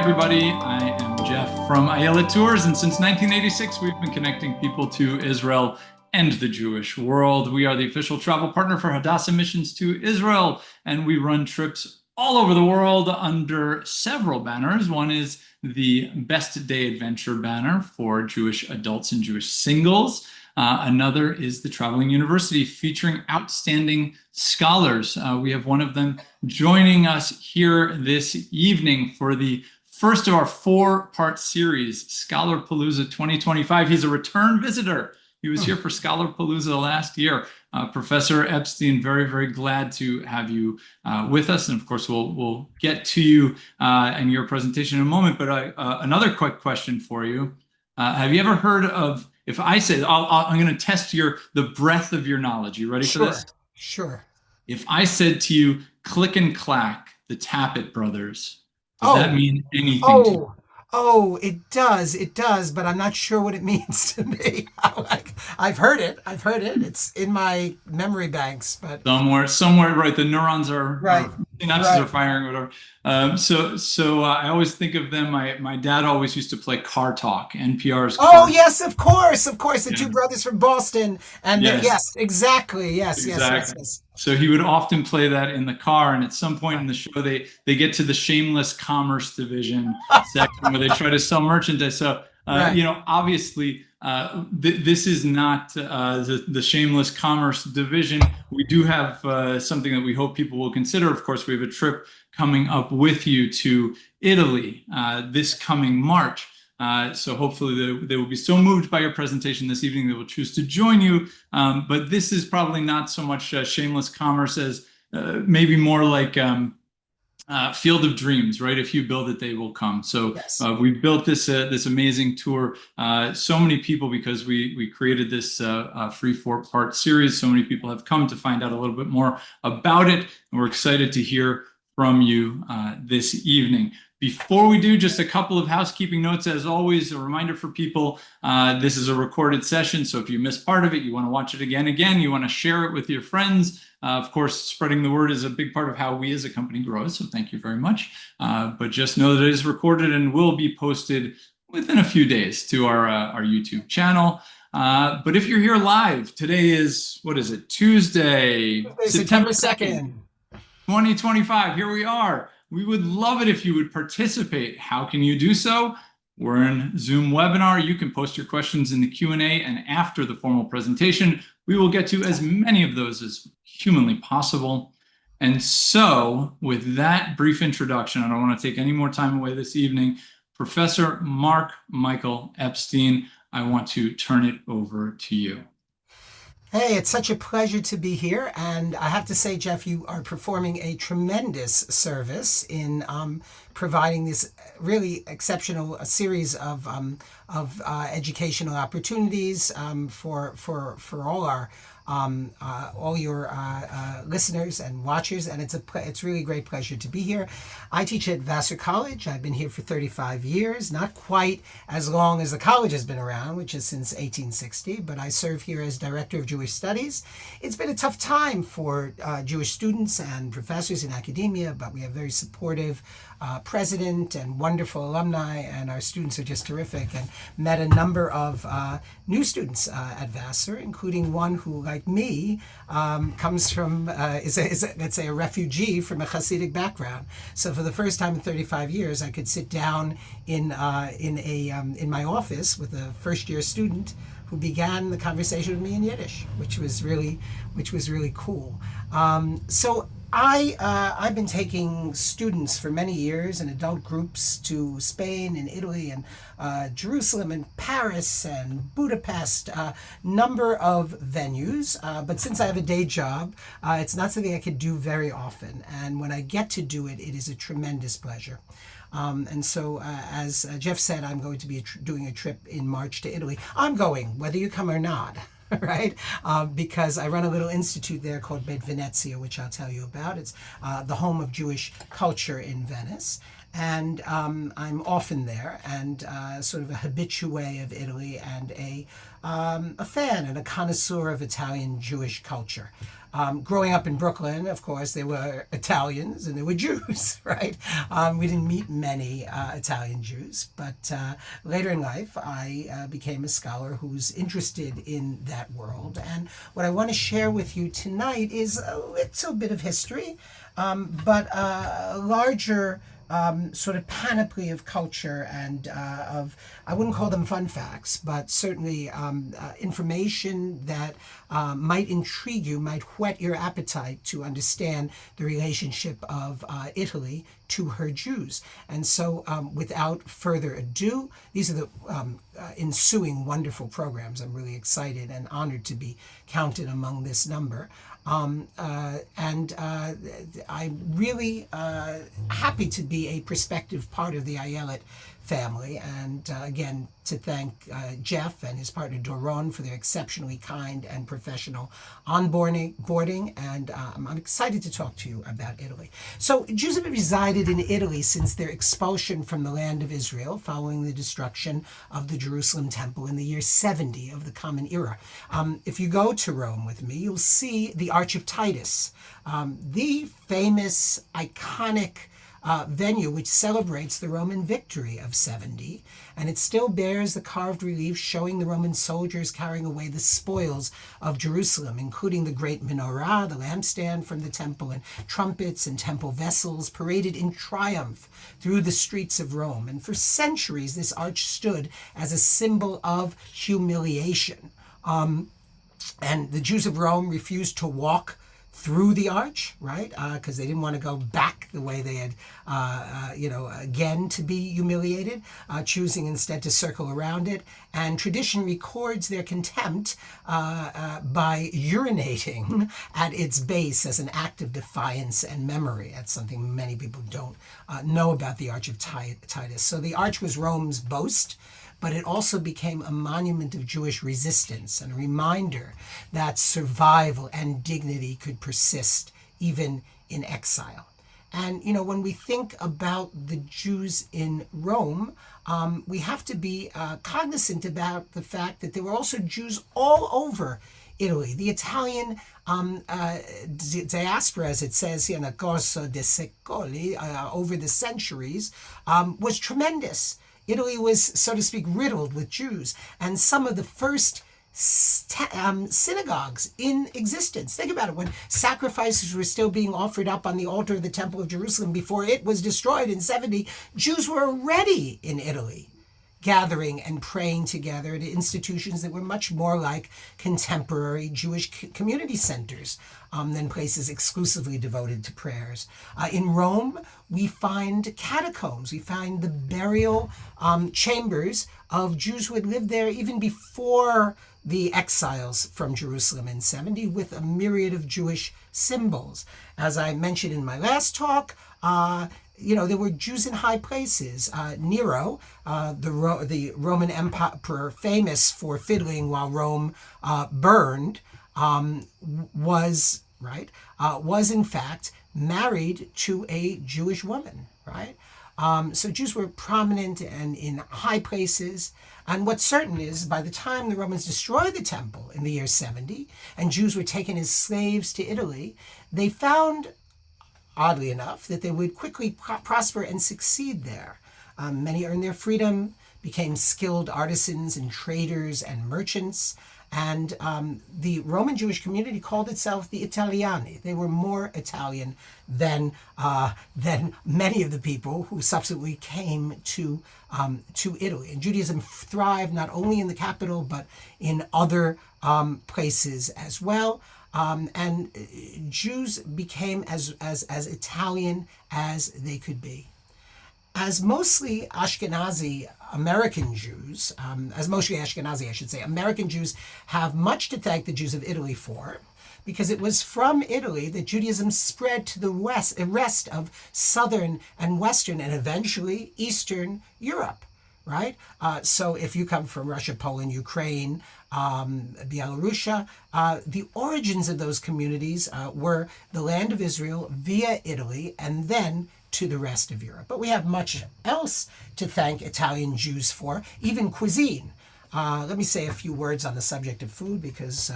everybody. I am Jeff from Ayelet Tours, and since 1986, we've been connecting people to Israel and the Jewish world. We are the official travel partner for Hadassah Missions to Israel, and we run trips all over the world under several banners. One is the Best Day Adventure banner for Jewish adults and Jewish singles. Another is the Traveling University featuring outstanding scholars. We have one of them joining us here this evening for the first of our four-part series, Scholar-Palooza 2025. He's a return visitor. He was here for Scholar-Palooza last year. Professor Epstein, very, very glad to have you with us. And of course, we'll get to you and your presentation in a moment. But another quick question for you. Have you ever heard of, if I said, I'm going to test the breadth of your knowledge. You ready for this? Sure. If I said to you, Click and Clack, the Tappet brothers, does that mean anything to you? It does, but I'm not sure what it means to me. I've heard it. It's in my memory banks, but somewhere, right? The neurons are right. Synapses are firing, whatever. So I always think of them. My dad always used to play Car Talk, NPR's. Yes, of course. The two brothers from Boston, and yes, exactly. Yes. So he would often play that in the car, and at some point in the show, they get to the shameless commerce division section where they try to sell merchandise. So obviously, this is not the shameless commerce division. We do have something that we hope people will consider. Of course, we have a trip coming up with you to Italy this coming March. So hopefully they will be so moved by your presentation this evening they will choose to join you. But this is probably not so much shameless commerce as maybe more like Field of Dreams, right? If you build it, they will come. So yes. We've built this amazing tour. So many people, because we created this free four-part series, so many people have come to find out a little bit more about it. And we're excited to hear from you this evening. Before we do, just a couple of housekeeping notes. As always, a reminder for people, this is a recorded session, so if you missed part of it, you want to watch it again, you want to share it with your friends. Of course, spreading the word is a big part of how we as a company grow, so thank you very much. But just know that it is recorded and will be posted within a few days to our YouTube channel. But if you're here live, today is, Tuesday, September 2nd. 2025, here we are. We would love it if you would participate. How can you do so? We're in Zoom webinar. You can post your questions in the Q&A, and after the formal presentation, we will get to as many of those as humanly possible. And so, with that brief introduction, I don't want to take any more time away this evening. Professor Marc Michael Epstein, I want to turn it over to you. Hey, it's such a pleasure to be here, and I have to say, Jeff, you are performing a tremendous service in providing this really exceptional series of educational opportunities for all your listeners and watchers, and it's really a great pleasure to be here. I teach at Vassar College. I've been here for 35 years, not quite as long as the college has been around, which is since 1860, but I serve here as Director of Jewish Studies. It's been a tough time for Jewish students and professors in academia, but we have very supportive president and wonderful alumni, and our students are just terrific, and met a number of new students at Vassar, including one who, like me, comes from, let's say, a refugee from a Hasidic background. So for the first time in 35 years, I could sit down in my office with a first-year student who began the conversation with me in Yiddish, which was really cool. So I've been taking students for many years in adult groups to Spain and Italy and Jerusalem and Paris and Budapest, number of venues. But since I have a day job, it's not something I could do very often. And when I get to do it, it is a tremendous pleasure. And so, as Jeff said, I'm going to be doing a trip in March to Italy. I'm going, whether you come or not. Right? Because I run a little institute there called Beit Venezia, which I'll tell you about. It's the home of Jewish culture in Venice. and I'm often there, and sort of a habitué of Italy, and a fan and a connoisseur of Italian Jewish culture. Growing up in Brooklyn, of course, there were Italians and there were Jews, right? We didn't meet many Italian Jews, but later in life, I became a scholar who's interested in that world. And what I want to share with you tonight is a little bit of history, but a larger sort of panoply of culture and I wouldn't call them fun facts, but certainly information that might intrigue you, might whet your appetite to understand the relationship of Italy to her Jews. And so without further ado, these are the ensuing wonderful programs. I'm really excited and honored to be counted among this number. I'm really happy to be a prospective part of the Ayelet family, and again to thank Jeff and his partner Doron for their exceptionally kind and professional onboarding, and I'm excited to talk to you about Italy. So Jews have resided in Italy since their expulsion from the land of Israel following the destruction of the Jerusalem temple in the year 70 of the Common Era. If you go to Rome with me, you'll see the Arch of Titus, the famous, iconic venue which celebrates the Roman victory of 70, and it still bears the carved relief showing the Roman soldiers carrying away the spoils of Jerusalem, including the great menorah, the lampstand from the temple, and trumpets and temple vessels paraded in triumph through the streets of Rome. And for centuries, this arch stood as a symbol of humiliation. And the Jews of Rome refused to walk through the arch, right? Because they didn't want to go back the way they had, again to be humiliated, choosing instead to circle around it. And tradition records their contempt by urinating at its base as an act of defiance and memory. That's something many people don't know about the Arch of Titus. So the arch was Rome's boast, but it also became a monument of Jewish resistance and a reminder that survival and dignity could persist even in exile. And, when we think about the Jews in Rome, we have to be cognizant about the fact that there were also Jews all over Italy. The Italian diaspora, as it says here, nel corso dei secoli, over the centuries, was tremendous. Italy was, so to speak, riddled with Jews, and some of the first synagogues in existence. Think about it, when sacrifices were still being offered up on the altar of the Temple of Jerusalem before it was destroyed in 70, Jews were already in Italy, gathering and praying together at institutions that were much more like contemporary Jewish community centers than places exclusively devoted to prayers. In Rome, we find catacombs. We find the burial chambers of Jews who had lived there even before the exiles from Jerusalem in 70, with a myriad of Jewish symbols. As I mentioned in my last talk, there were Jews in high places. Nero, the Roman emperor famous for fiddling while Rome burned, was in fact married to a Jewish woman, right? So Jews were prominent and in high places. And what's certain is, by the time the Romans destroyed the temple in the year 70, and Jews were taken as slaves to Italy, they found, oddly enough, that they would quickly prosper and succeed there. Many earned their freedom, became skilled artisans and traders and merchants, and the Roman Jewish community called itself the Italiani. They were more Italian than many of the people who subsequently came to Italy. And Judaism thrived not only in the capital, but in other places as well. And Jews became as Italian as they could be. As mostly Ashkenazi American Jews, American Jews have much to thank the Jews of Italy for, because it was from Italy that Judaism spread to the rest of southern and western and eventually Eastern Europe, right? So if you come from Russia, Poland, Ukraine, Belarus, the origins of those communities were the land of Israel via Italy and then to the rest of Europe. But we have much else to thank Italian Jews for, even cuisine. Let me say a few words on the subject of food because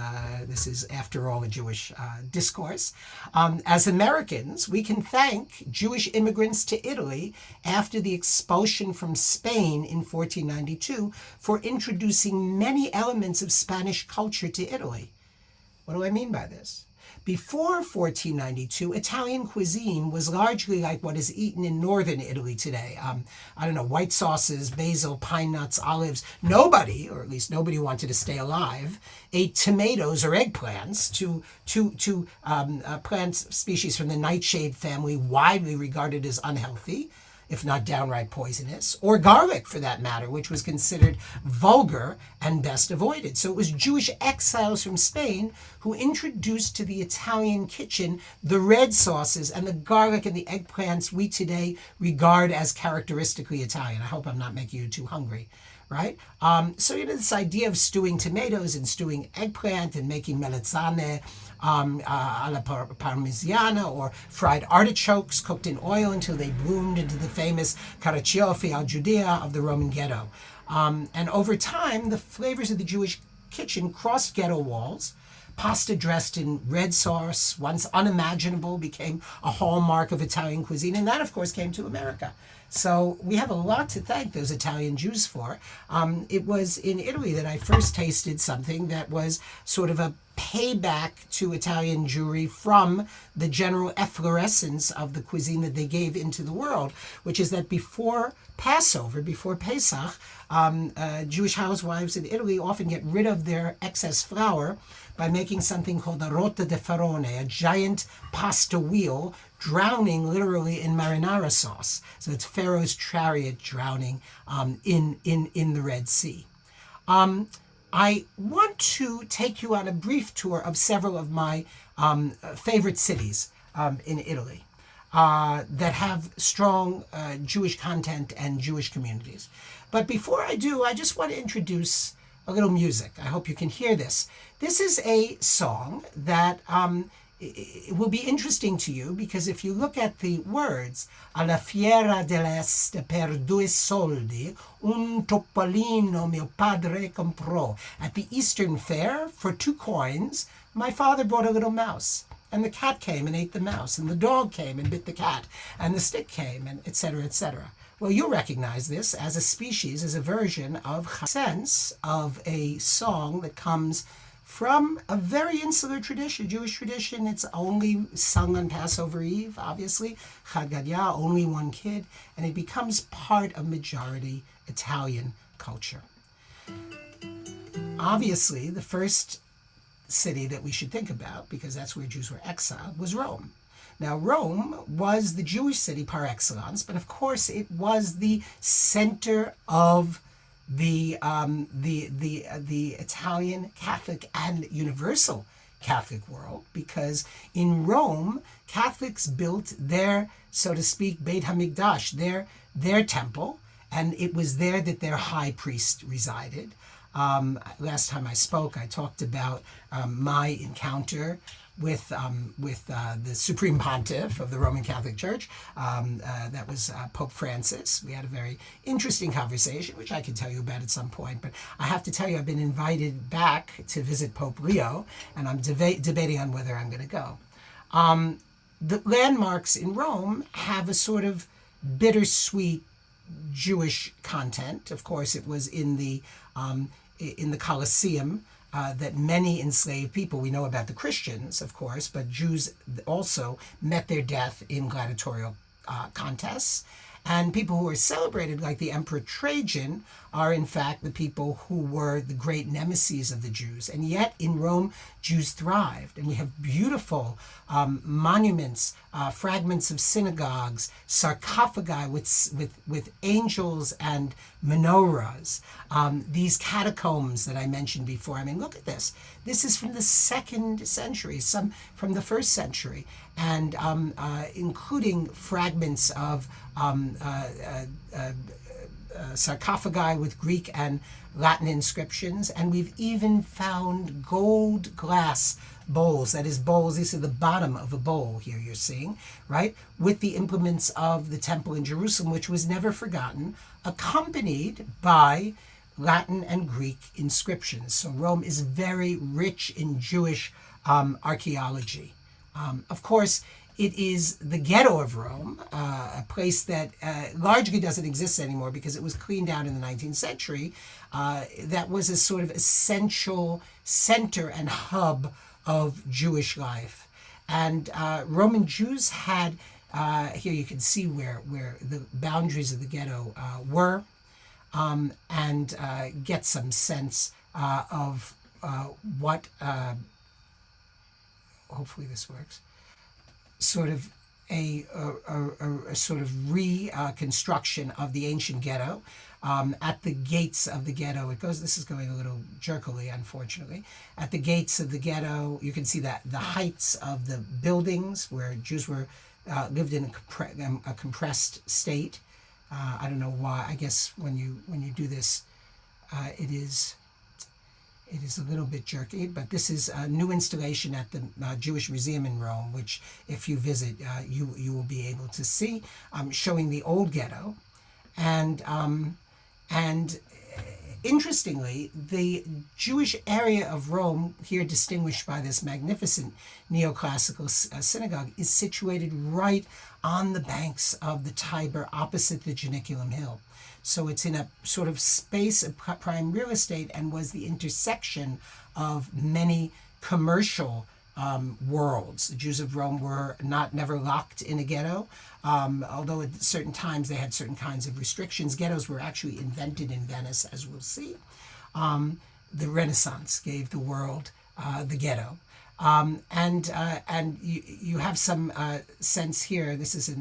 this is, after all, a Jewish discourse. As Americans, we can thank Jewish immigrants to Italy after the expulsion from Spain in 1492 for introducing many elements of Spanish culture to Italy. What do I mean by this? Before 1492, Italian cuisine was largely like what is eaten in northern Italy today. I don't know, white sauces, basil, pine nuts, olives. Nobody, or at least nobody wanted to stay alive, ate tomatoes or eggplants, two plant species from the nightshade family, widely regarded as unhealthy, if not downright poisonous, or garlic for that matter, which was considered vulgar and best avoided. So it was Jewish exiles from Spain who introduced to the Italian kitchen the red sauces and the garlic and the eggplants we today regard as characteristically Italian. I hope I'm not making you too hungry. Right? So this idea of stewing tomatoes and stewing eggplant and making melanzane alla parmigiana, or fried artichokes cooked in oil until they bloomed into the famous carciofi al Judea of the Roman ghetto. And over time, the flavors of the Jewish kitchen crossed ghetto walls. Pasta dressed in red sauce, once unimaginable, became a hallmark of Italian cuisine, and that, of course, came to America. So we have a lot to thank those Italian Jews for. It was in Italy that I first tasted something that was sort of a payback to Italian Jewry from the general efflorescence of the cuisine that they gave into the world, which is that before Passover, before Pesach, Jewish housewives in Italy often get rid of their excess flour by making something called a rota de farone, a giant pasta wheel, drowning literally in marinara sauce. So it's Pharaoh's chariot drowning in the Red Sea. I want to take you on a brief tour of several of my favorite cities in Italy that have strong Jewish content and Jewish communities. But before I do, I just want to introduce a little music. I hope you can hear this. This is a song that it will be interesting to you because if you look at the words, alla fiera dell'est per 2 soldi, un topolino mio padre comprò. At the Eastern Fair, for 2 coins, my father brought a little mouse. And the cat came and ate the mouse, and the dog came and bit the cat, and the stick came, and etc., etc. Well, you'll recognize this as a species, as a version of sense of a song that comes from a very insular tradition, Jewish tradition. It's only sung on Passover Eve, obviously, Chad Gadya, only one kid, and it becomes part of majority Italian culture. Obviously, the first city that we should think about, because that's where Jews were exiled, was Rome. Now, Rome was the Jewish city par excellence, but of course it was the center of the Italian Catholic and universal Catholic world, because in Rome, Catholics built their, so to speak, Beit HaMikdash, their temple, and it was there that their high priest resided. Last time I spoke, I talked about my encounter with the Supreme Pontiff of the Roman Catholic Church. That was Pope Francis. We had a very interesting conversation, which I can tell you about at some point. But I have to tell you, I've been invited back to visit Pope Leo, and I'm debating on whether I'm going to go. The landmarks in Rome have a sort of bittersweet Jewish content. Of course, it was in the Colosseum that many enslaved people, we know about the Christians, of course, but Jews also met their death in gladiatorial contests. And people who are celebrated, like the Emperor Trajan, are in fact the people who were the great nemeses of the Jews. And yet in Rome, Jews thrived. And we have beautiful monuments, fragments of synagogues, sarcophagi with angels and menorahs. These catacombs that I mentioned before. I mean, look at this. This is from the 2nd century, some from the 1st century, and including fragments of sarcophagi with Greek and Latin inscriptions, and we've even found gold glass bowls. That is bowls, these are the bottom of a bowl here you're seeing, right? With the implements of the temple in Jerusalem, which was never forgotten, accompanied by Latin and Greek inscriptions. So Rome is very rich in Jewish archaeology. Of course, it is the ghetto of Rome, a place that largely doesn't exist anymore because it was cleaned out in the 19th century. That was a sort of essential center and hub of Jewish life. And Roman Jews had, here you can see where the boundaries of the ghetto were, and get some sense of what, hopefully this works, sort of a sort of reconstruction of the ancient ghetto. At the gates of the ghetto, this is going a little jerkily, unfortunately. At the gates of the ghetto, you can see that the heights of the buildings where Jews were lived in a compressed state. I don't know why. I guess when you do this, it is a little bit jerky, but this is a new installation at the Jewish Museum in Rome, which if you visit, you will be able to see, showing the old ghetto. And interestingly, the Jewish area of Rome, here distinguished by this magnificent neoclassical synagogue, is situated right on the banks of the Tiber opposite the Janiculum Hill. So it's in a sort of space of prime real estate and was the intersection of many commercial worlds. The Jews of Rome were never locked in a ghetto, although at certain times they had certain kinds of restrictions. Ghettos were actually invented in Venice, as we'll see. The Renaissance gave the world the ghetto. And you have some sense here. This is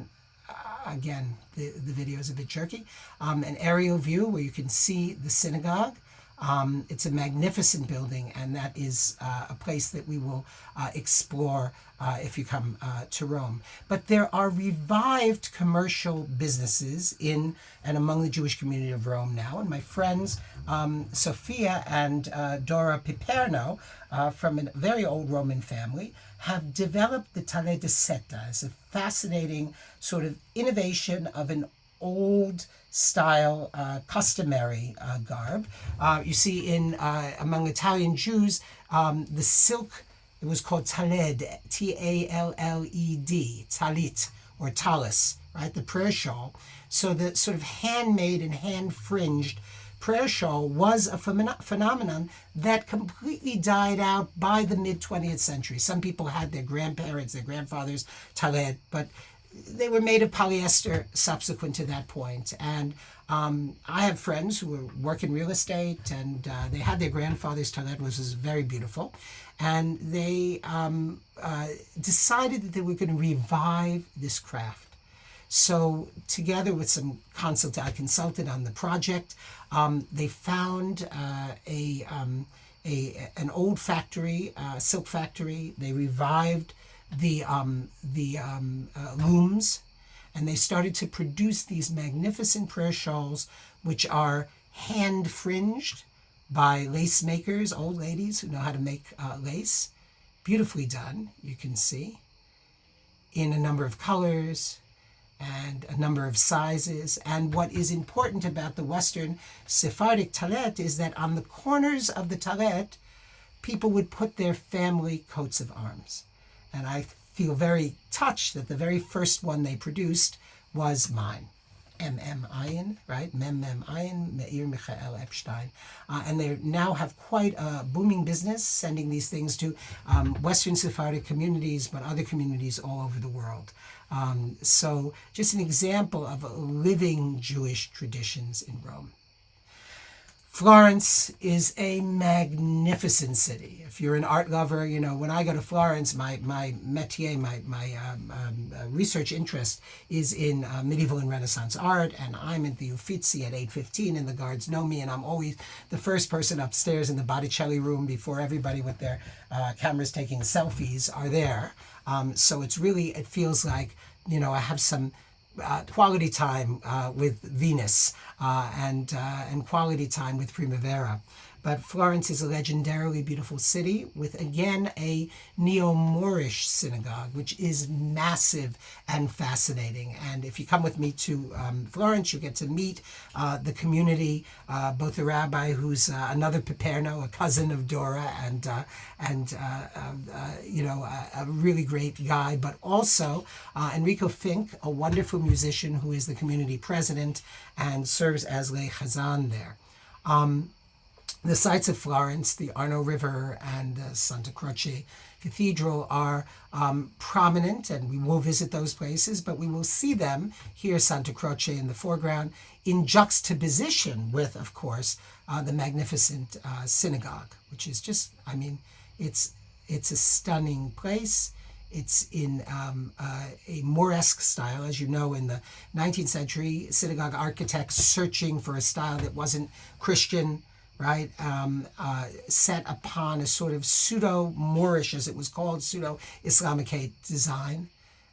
again, the video is a bit jerky. An aerial view where you can see the synagogue. It's a magnificent building, and that is a place that we will explore if you come to Rome. But there are revived commercial businesses in and among the Jewish community of Rome now. And my friends Sophia and Dora Piperno from a very old Roman family have developed the Talle de Seta as a fascinating sort of innovation of an old style customary garb. You see in among Italian Jews, the silk, it was called taled, T-A-L-L-E-D, talit or talis, right? The prayer shawl. So the sort of handmade and hand-fringed prayer shawl was a phenomenon that completely died out by the mid-20th century. Some people had their grandparents, their grandfathers, taled, but they were made of polyester subsequent to that point. And I have friends who work in real estate, and they had their grandfather's taled, which was very beautiful. And they decided that they were going to revive this craft. So together with some I consulted on the project. They found an old factory, silk factory. They revived the looms, and they started to produce these magnificent prayer shawls, which are hand fringed by lace makers, old ladies who know how to make lace. Beautifully done, you can see, in a number of colors and a number of sizes. And what is important about the Western Sephardic talet is that on the corners of the talet, people would put their family coats of arms. And I feel very touched that the very first one they produced was mine. M.M. Ayin, right? Mem Ayin, Meir Michael Epstein. And they now have quite a booming business sending these things to Western Sephardic communities, but other communities all over the world. So just an example of living Jewish traditions in Rome. Florence is a magnificent city. If you're an art lover, you know, when I go to Florence, my métier, my research interest is in medieval and Renaissance art, and I'm at the Uffizi at 8:15, and the guards know me, and I'm always the first person upstairs in the Botticelli room before everybody with their cameras taking selfies are there. So it's really, it feels like, you know, I have some quality time with Venus and quality time with Primavera. But Florence is a legendarily beautiful city with, again, a neo-Moorish synagogue, which is massive and fascinating. And if you come with me to Florence, you get to meet the community, both the rabbi, who's another Piperno, a cousin of Dora, and a really great guy, but also Enrico Fink, a wonderful musician who is the community president and serves as lay chazan there. The sites of Florence, the Arno River and the Santa Croce Cathedral, are prominent, and we will visit those places, but we will see them, here Santa Croce in the foreground, in juxtaposition with, of course, the magnificent synagogue, which is just, I mean, it's a stunning place. It's in a Moresque style. As you know, in the 19th century, synagogue architects searching for a style that wasn't Christian, right, set upon a sort of pseudo-Moorish, as it was called, pseudo-Islamicate design.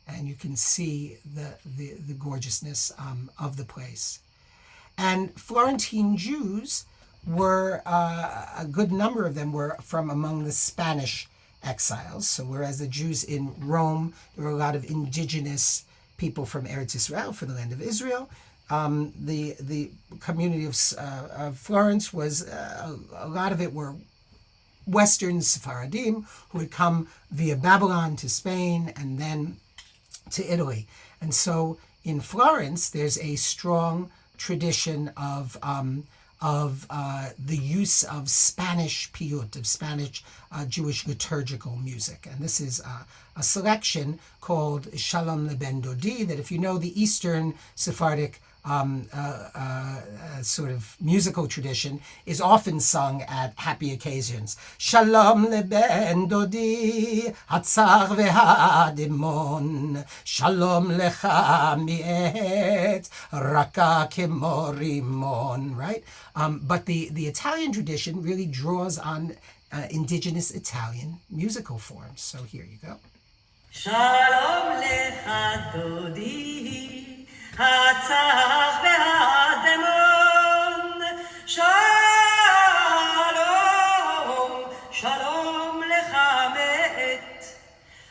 And you can see the gorgeousness of the place. And Florentine Jews were, a good number of them were from among the Spanish exiles. So whereas the Jews in Rome, there were a lot of indigenous people from Eretz Israel, from the land of Israel. The community of Florence was, a lot of it were Western Sephardim who had come via Babylon to Spain and then to Italy. And so in Florence, there's a strong tradition of the use of Spanish piyut, of Spanish Jewish liturgical music. And this is a selection called Shalom Leben Dodi, that if you know the Eastern Sephardic sort of musical tradition, is often sung at happy occasions. Shalom leben dodi, hatzar vehadimon, shalom lecha mi'et, raka kemorimon, right? But the Italian tradition really draws on indigenous Italian musical forms. So here you go. Shalom lecha dodi, הצח והדמון, שלום, שלום לך מת,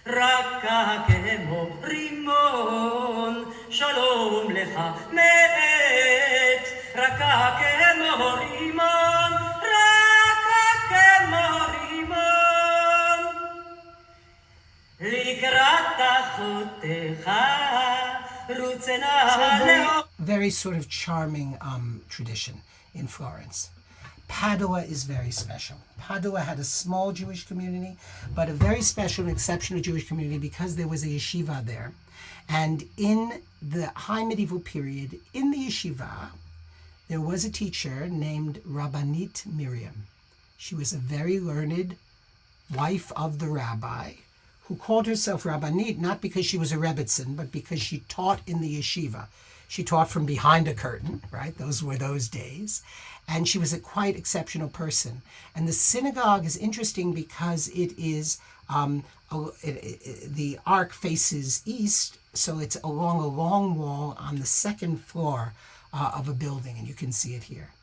רכה כמו רימון, שלום לך מת, רכה כמו רימון, רכה כמו רימון, לקראת אחותך very sort of charming tradition in Florence. Padua is very special. Padua had a small Jewish community, but a very special and exceptional Jewish community because there was a yeshiva there. And in the high medieval period, in the yeshiva, there was a teacher named Rabbanit Miriam. She was a very learned wife of the rabbi, who called herself Rabbanit, not because she was a Rebbitzin, but because she taught in the yeshiva. She taught from behind a curtain, right? Those were those days. And she was a quite exceptional person. And the synagogue is interesting because it is, the ark faces east, so it's along a long wall on the second floor of a building, and you can see it here.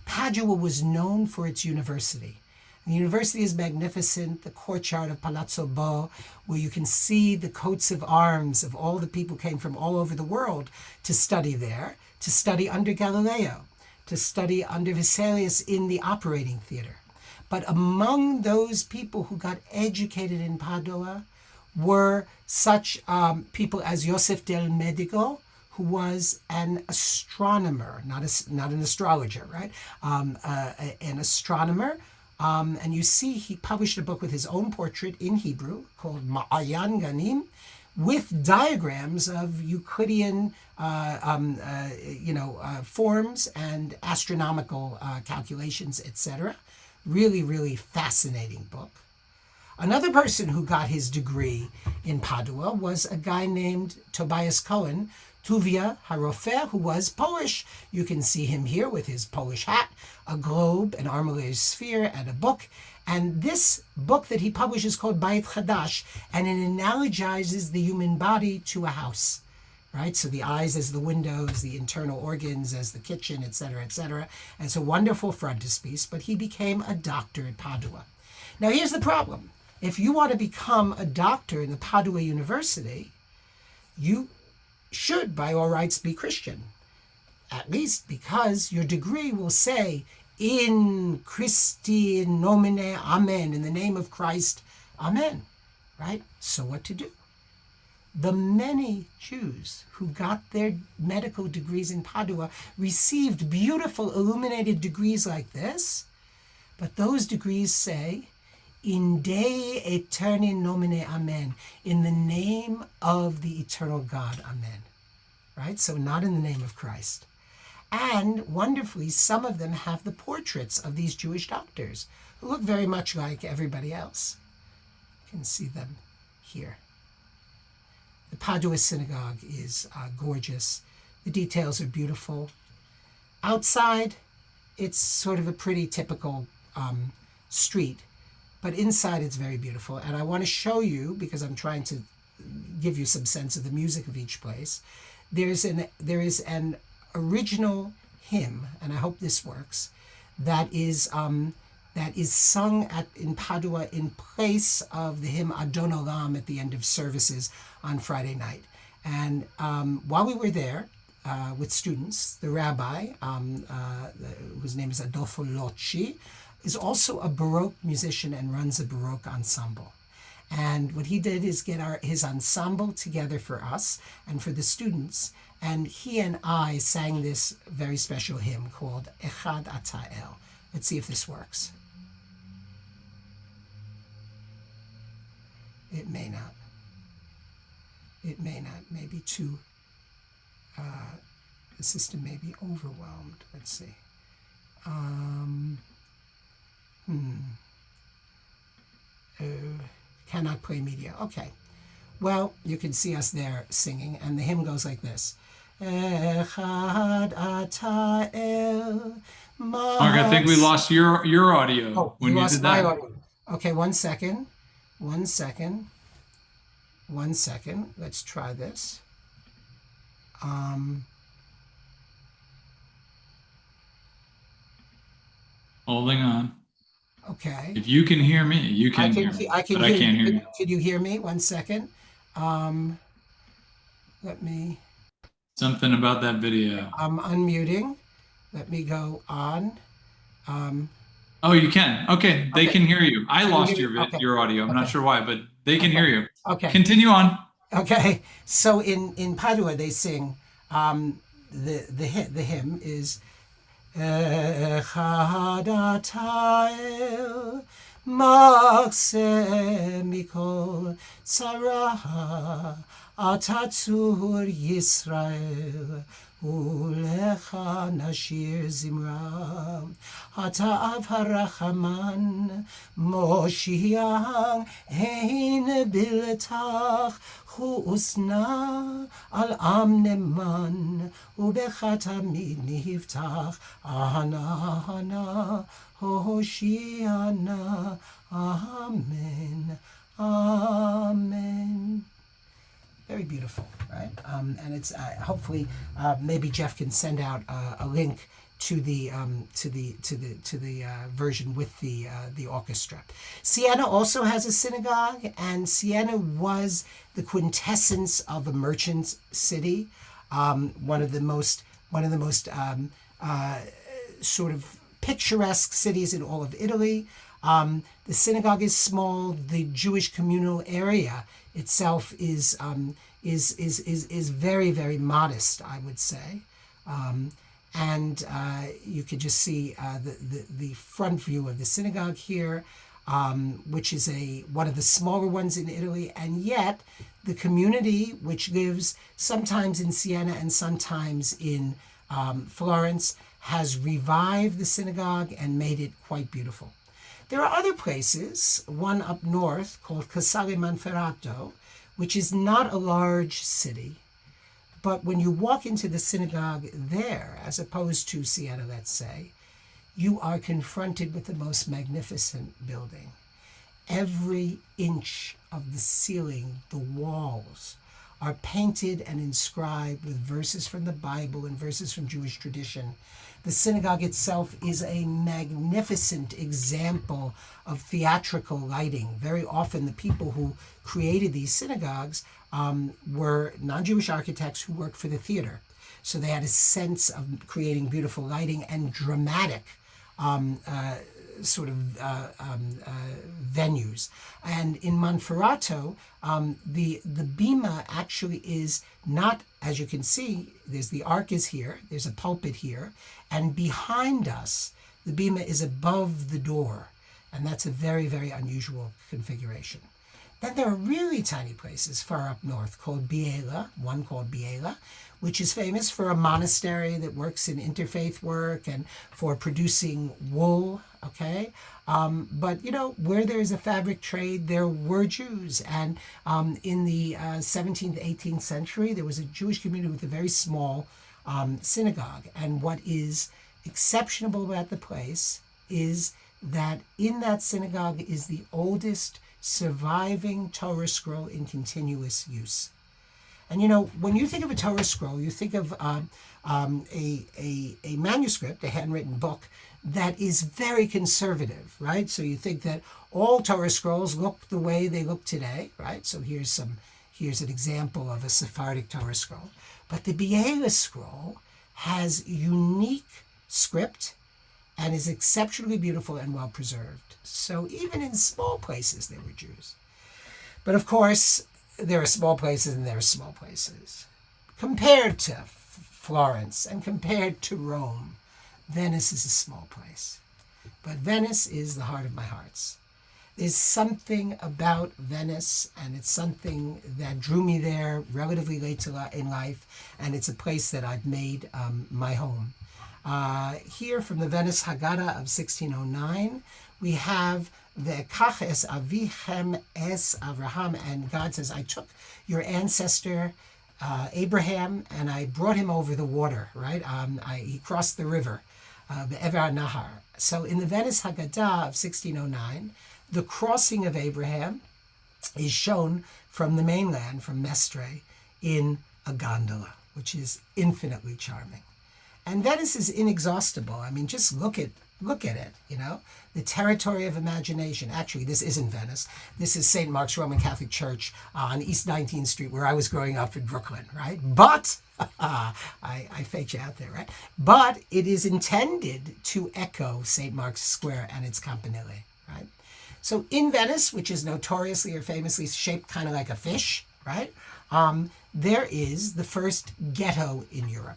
Padua was known for its university. The university is magnificent, the courtyard of Palazzo Bo, where you can see the coats of arms of all the people who came from all over the world to study there, to study under Galileo, to study under Vesalius in the operating theater. But among those people who got educated in Padua were such people as Joseph del Medico, who was an astronomer, not an astrologer, right? An astronomer. And you see he published a book with his own portrait in Hebrew called Ma'ayan Ganim, with diagrams of Euclidean forms and astronomical calculations, etc. Really, really fascinating book. Another person who got his degree in Padua was a guy named Tobias Cohen, Tuvia Harofer, who was Polish. You can see him here with his Polish hat, a globe, an armillage's sphere, and a book. And this book that he published is called Bayit Chadash, and it analogizes the human body to a house. right? So the eyes as the windows, the internal organs as the kitchen, etc., etc. And it's a wonderful frontispiece, but he became a doctor at Padua. Now, here's the problem. If you want to become a doctor in the Padua University, you should, by all rights, be Christian. At least because your degree will say, in Christi nomine, amen, in the name of Christ, amen, right? So what to do? The many Jews who got their medical degrees in Padua received beautiful illuminated degrees like this, but those degrees say, in Dei eterni nomine, amen, in the name of the eternal God, amen, right? So not in the name of Christ. And wonderfully, some of them have the portraits of these Jewish doctors who look very much like everybody else. You can see them here. The Padua synagogue is gorgeous. The details are beautiful. Outside, it's sort of a pretty typical street, but inside it's very beautiful. And I want to show you, because I'm trying to give you some sense of the music of each place. There is an original hymn, and I hope this works, that is sung in Padua in place of the hymn Adon Olam at the end of services on Friday night. And while we were there with students, the rabbi, whose name is Adolfo Locci, is also a Baroque musician and runs a Baroque ensemble. And what he did is get his ensemble together for us and for the students. And he and I sang this very special hymn called Echad Ata El. Let's see if this works. It may not. It may not. Maybe too, the system may be overwhelmed. Let's see. Cannot play media. Okay. Well, you can see us there singing, and the hymn goes like this. Echad Ata El. Marc, I think we lost your audio when you did that. Audio. Okay, one second. Let's try this. Holding on. Okay. If you can hear me, you can hear me. I can't hear you. Can you hear me? 1 second. Let me. Something about that video. I'm unmuting. Let me go on. Oh, you can. Okay, they can hear you. I lost your audio. I'm not sure why, but they can hear you. Okay. Continue on. Okay. So in Padua they sing the hymn is Echad Ata El Makse Mikol Tzara Ata Tzur Yisrael Ulecha Nashir Zimra Ata Av Harachaman Moshiach Hein Biltach Husna Al Am Neman Ubechatamid Niftach Ana Hoshiana Amen Amen. Very beautiful, right? And it's hopefully maybe Jeff can send out a link to the version with the orchestra. Siena also has a synagogue, and Siena was the quintessence of a merchant city. One of the most sort of picturesque cities in all of Italy. The synagogue is small. The Jewish communal area itself is very, very modest, I would say. And you could just see the front view of the synagogue here, which is one of the smaller ones in Italy. And yet the community, which lives sometimes in Siena and sometimes in Florence, has revived the synagogue and made it quite beautiful. There are other places, one up north called Casale Monferrato, which is not a large city, but when you walk into the synagogue there, as opposed to Siena, let's say, you are confronted with the most magnificent building. Every inch of the ceiling, the walls, are painted and inscribed with verses from the Bible and verses from Jewish tradition. The synagogue itself is a magnificent example of theatrical lighting. Very often the people who created these synagogues were non-Jewish architects who worked for the theater. So they had a sense of creating beautiful lighting and dramatic venues. And in Monferrato, the bima actually is not, as you can see, the ark is here, there's a pulpit here, and behind us, the bima is above the door. And that's a very, very unusual configuration. Then there are really tiny places far up north called Biela, one called Biela, which is famous for a monastery that works in interfaith work and for producing wool, okay? But, where there is a fabric trade, there were Jews. And in the 17th, 18th century, there was a Jewish community with a very small synagogue. And what is exceptional about the place is that in that synagogue is the oldest surviving Torah scroll in continuous use. And when you think of a Torah scroll, you think of a manuscript, a handwritten book that is very conservative, right? So you think that all Torah scrolls look the way they look today, right? So here's an example of a Sephardic Torah scroll. But the Biela scroll has unique script and is exceptionally beautiful and well preserved. So even in small places, there were Jews. But of course, there are small places and there are small places. Compared to Florence and compared to Rome, Venice is a small place. But Venice is the heart of my hearts. There's something about Venice, and it's something that drew me there relatively late in life, and it's a place that I've made my home. Here from the Venice Haggadah of 1609, we have Ve'ekach es avichem es Avraham, and God says, I took your ancestor Abraham and I brought him over the water, right? He crossed the river, Be'ever Nahar. So in the Venice Haggadah of 1609, the crossing of Abraham is shown from the mainland, from Mestre, in a gondola, which is infinitely charming. And Venice is inexhaustible. I mean, just look at it, the territory of imagination. Actually, this isn't Venice. This is St. Mark's Roman Catholic Church on East 19th Street, where I was growing up in Brooklyn, right? But, I faked you out there, right? But it is intended to echo St. Mark's Square and its campanile, right? So in Venice, which is notoriously or famously shaped kind of like a fish, right? There is the first ghetto in Europe.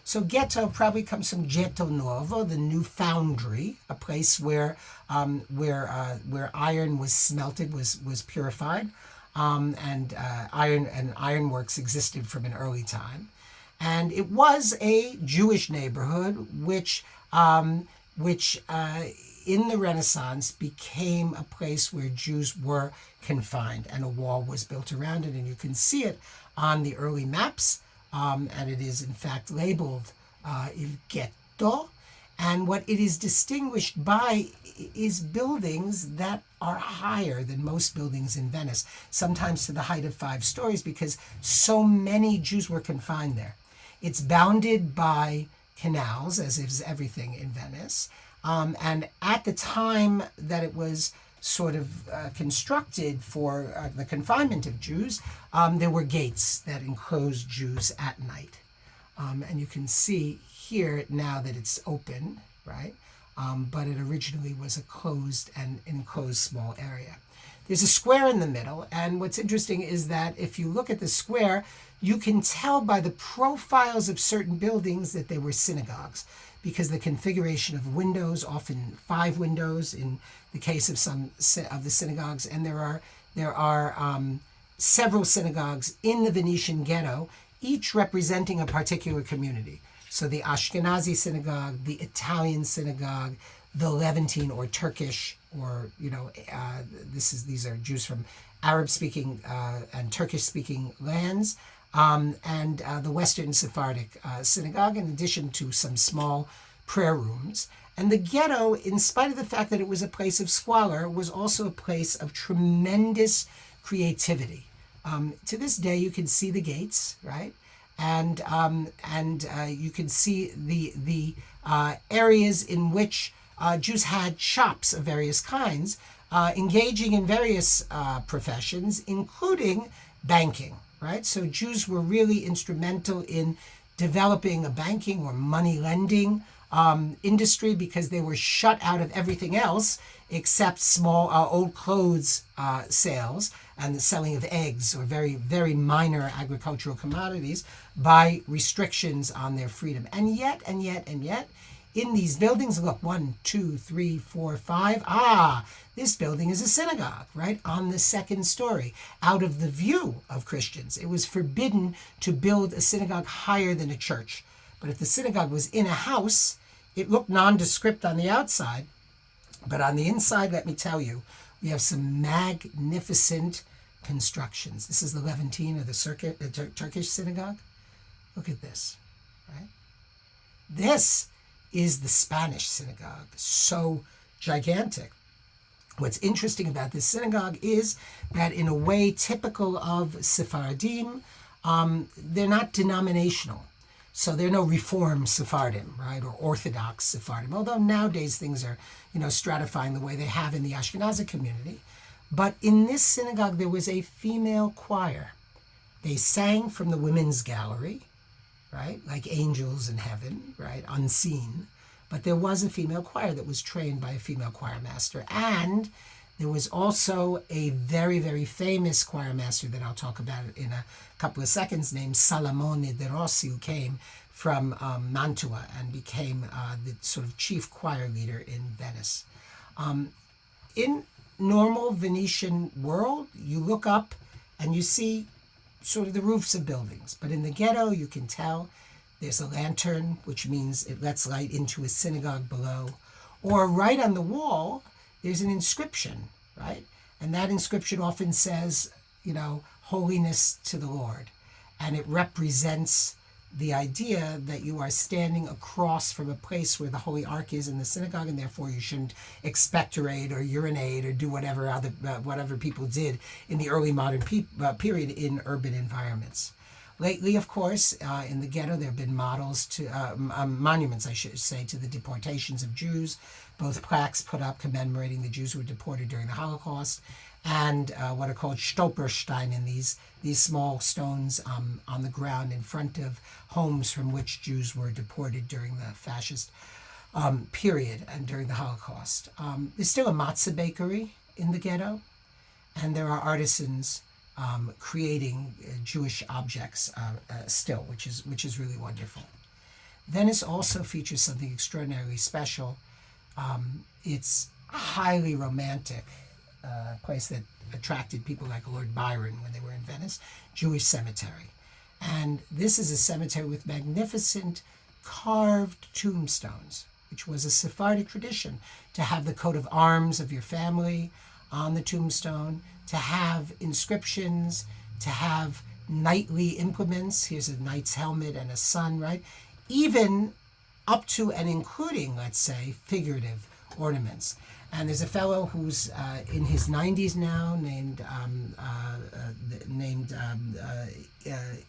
So ghetto probably comes from Getto Nuovo, the new foundry, a place where iron was smelted, was purified, and ironworks existed from an early time, and it was a Jewish neighborhood, which in the Renaissance became a place where Jews were confined, and a wall was built around it, and you can see it on the early maps. And it is in fact labeled Il Ghetto. And what it is distinguished by is buildings that are higher than most buildings in Venice, sometimes to the height of 5 stories, because so many Jews were confined there. It's bounded by canals, as is everything in Venice. And at the time that it was sort of constructed for the confinement of Jews, there were gates that enclosed Jews at night. And you can see here now that it's open, right? But it originally was a closed and enclosed small area. There's a square in the middle, and what's interesting is that if you look at the square, you can tell by the profiles of certain buildings that they were synagogues, because the configuration of windows, often 5 windows in the case of some of the synagogues, and there are several synagogues in the Venetian ghetto, each representing a particular community. So the Ashkenazi synagogue, the Italian synagogue, the Levantine or Turkish, or these are Jews from Arab-speaking and Turkish-speaking lands, and the Western Sephardic synagogue, in addition to some small prayer rooms. And the ghetto, in spite of the fact that it was a place of squalor, was also a place of tremendous creativity. To this day, you can see the gates, right? And you can see the areas in which Jews had shops of various kinds, engaging in various professions, including banking, right? So Jews were really instrumental in developing a banking or money lending industry, because they were shut out of everything else except small old clothes sales and the selling of eggs, or very, very minor agricultural commodities, by restrictions on their freedom. And yet, in these buildings, look, 1, 2, 3, 4, 5. This building is a synagogue, right? On the second story, out of the view of Christians. It was forbidden to build a synagogue higher than a church. But if the synagogue was in a house, it looked nondescript on the outside. But on the inside, let me tell you, we have some magnificent constructions. This is the Levantine, or the Turkish synagogue. Look at this, right? This is the Spanish synagogue, so gigantic. What's interesting about this synagogue is that, in a way typical of Sephardim, they're not denominational. So there are no Reform Sephardim, right, or Orthodox Sephardim, although nowadays things are, stratifying the way they have in the Ashkenazi community. But in this synagogue, there was a female choir. They sang from the women's gallery, right, like angels in heaven, right, unseen. But there was a female choir that was trained by a female choir master. And there was also a very, very famous choir master that I'll talk about in a couple of seconds, named Salomone de Rossi, who came from Mantua and became the sort of chief choir leader in Venice. In normal Venetian world, you look up and you see sort of the roofs of buildings. But in the ghetto, you can tell there's a lantern, which means it lets light into a synagogue below. Or right on the wall, there's an inscription, right? And that inscription often says, holiness to the Lord. And it represents the idea that you are standing across from a place where the Holy Ark is in the synagogue, and therefore you shouldn't expectorate or urinate or do whatever people did in the early modern period in urban environments. Lately, of course, in the ghetto, there have been monuments, I should say, to the deportations of Jews, both plaques put up commemorating the Jews who were deported during the Holocaust, and what are called Stolpersteine, these small stones on the ground in front of homes from which Jews were deported during the fascist period and during the Holocaust. There's still a matzah bakery in the ghetto, and there are artisans creating Jewish objects still, which is really wonderful. Venice also features something extraordinarily special. It's highly romantic, place that attracted people like Lord Byron when they were in Venice, Jewish cemetery. And this is a cemetery with magnificent carved tombstones, which was a Sephardic tradition, to have the coat of arms of your family on the tombstone, to have inscriptions, to have knightly implements. Here's a knight's helmet and a sun, right? Even up to and including, let's say, figurative ornaments. And there's a fellow who's in his 90s now, named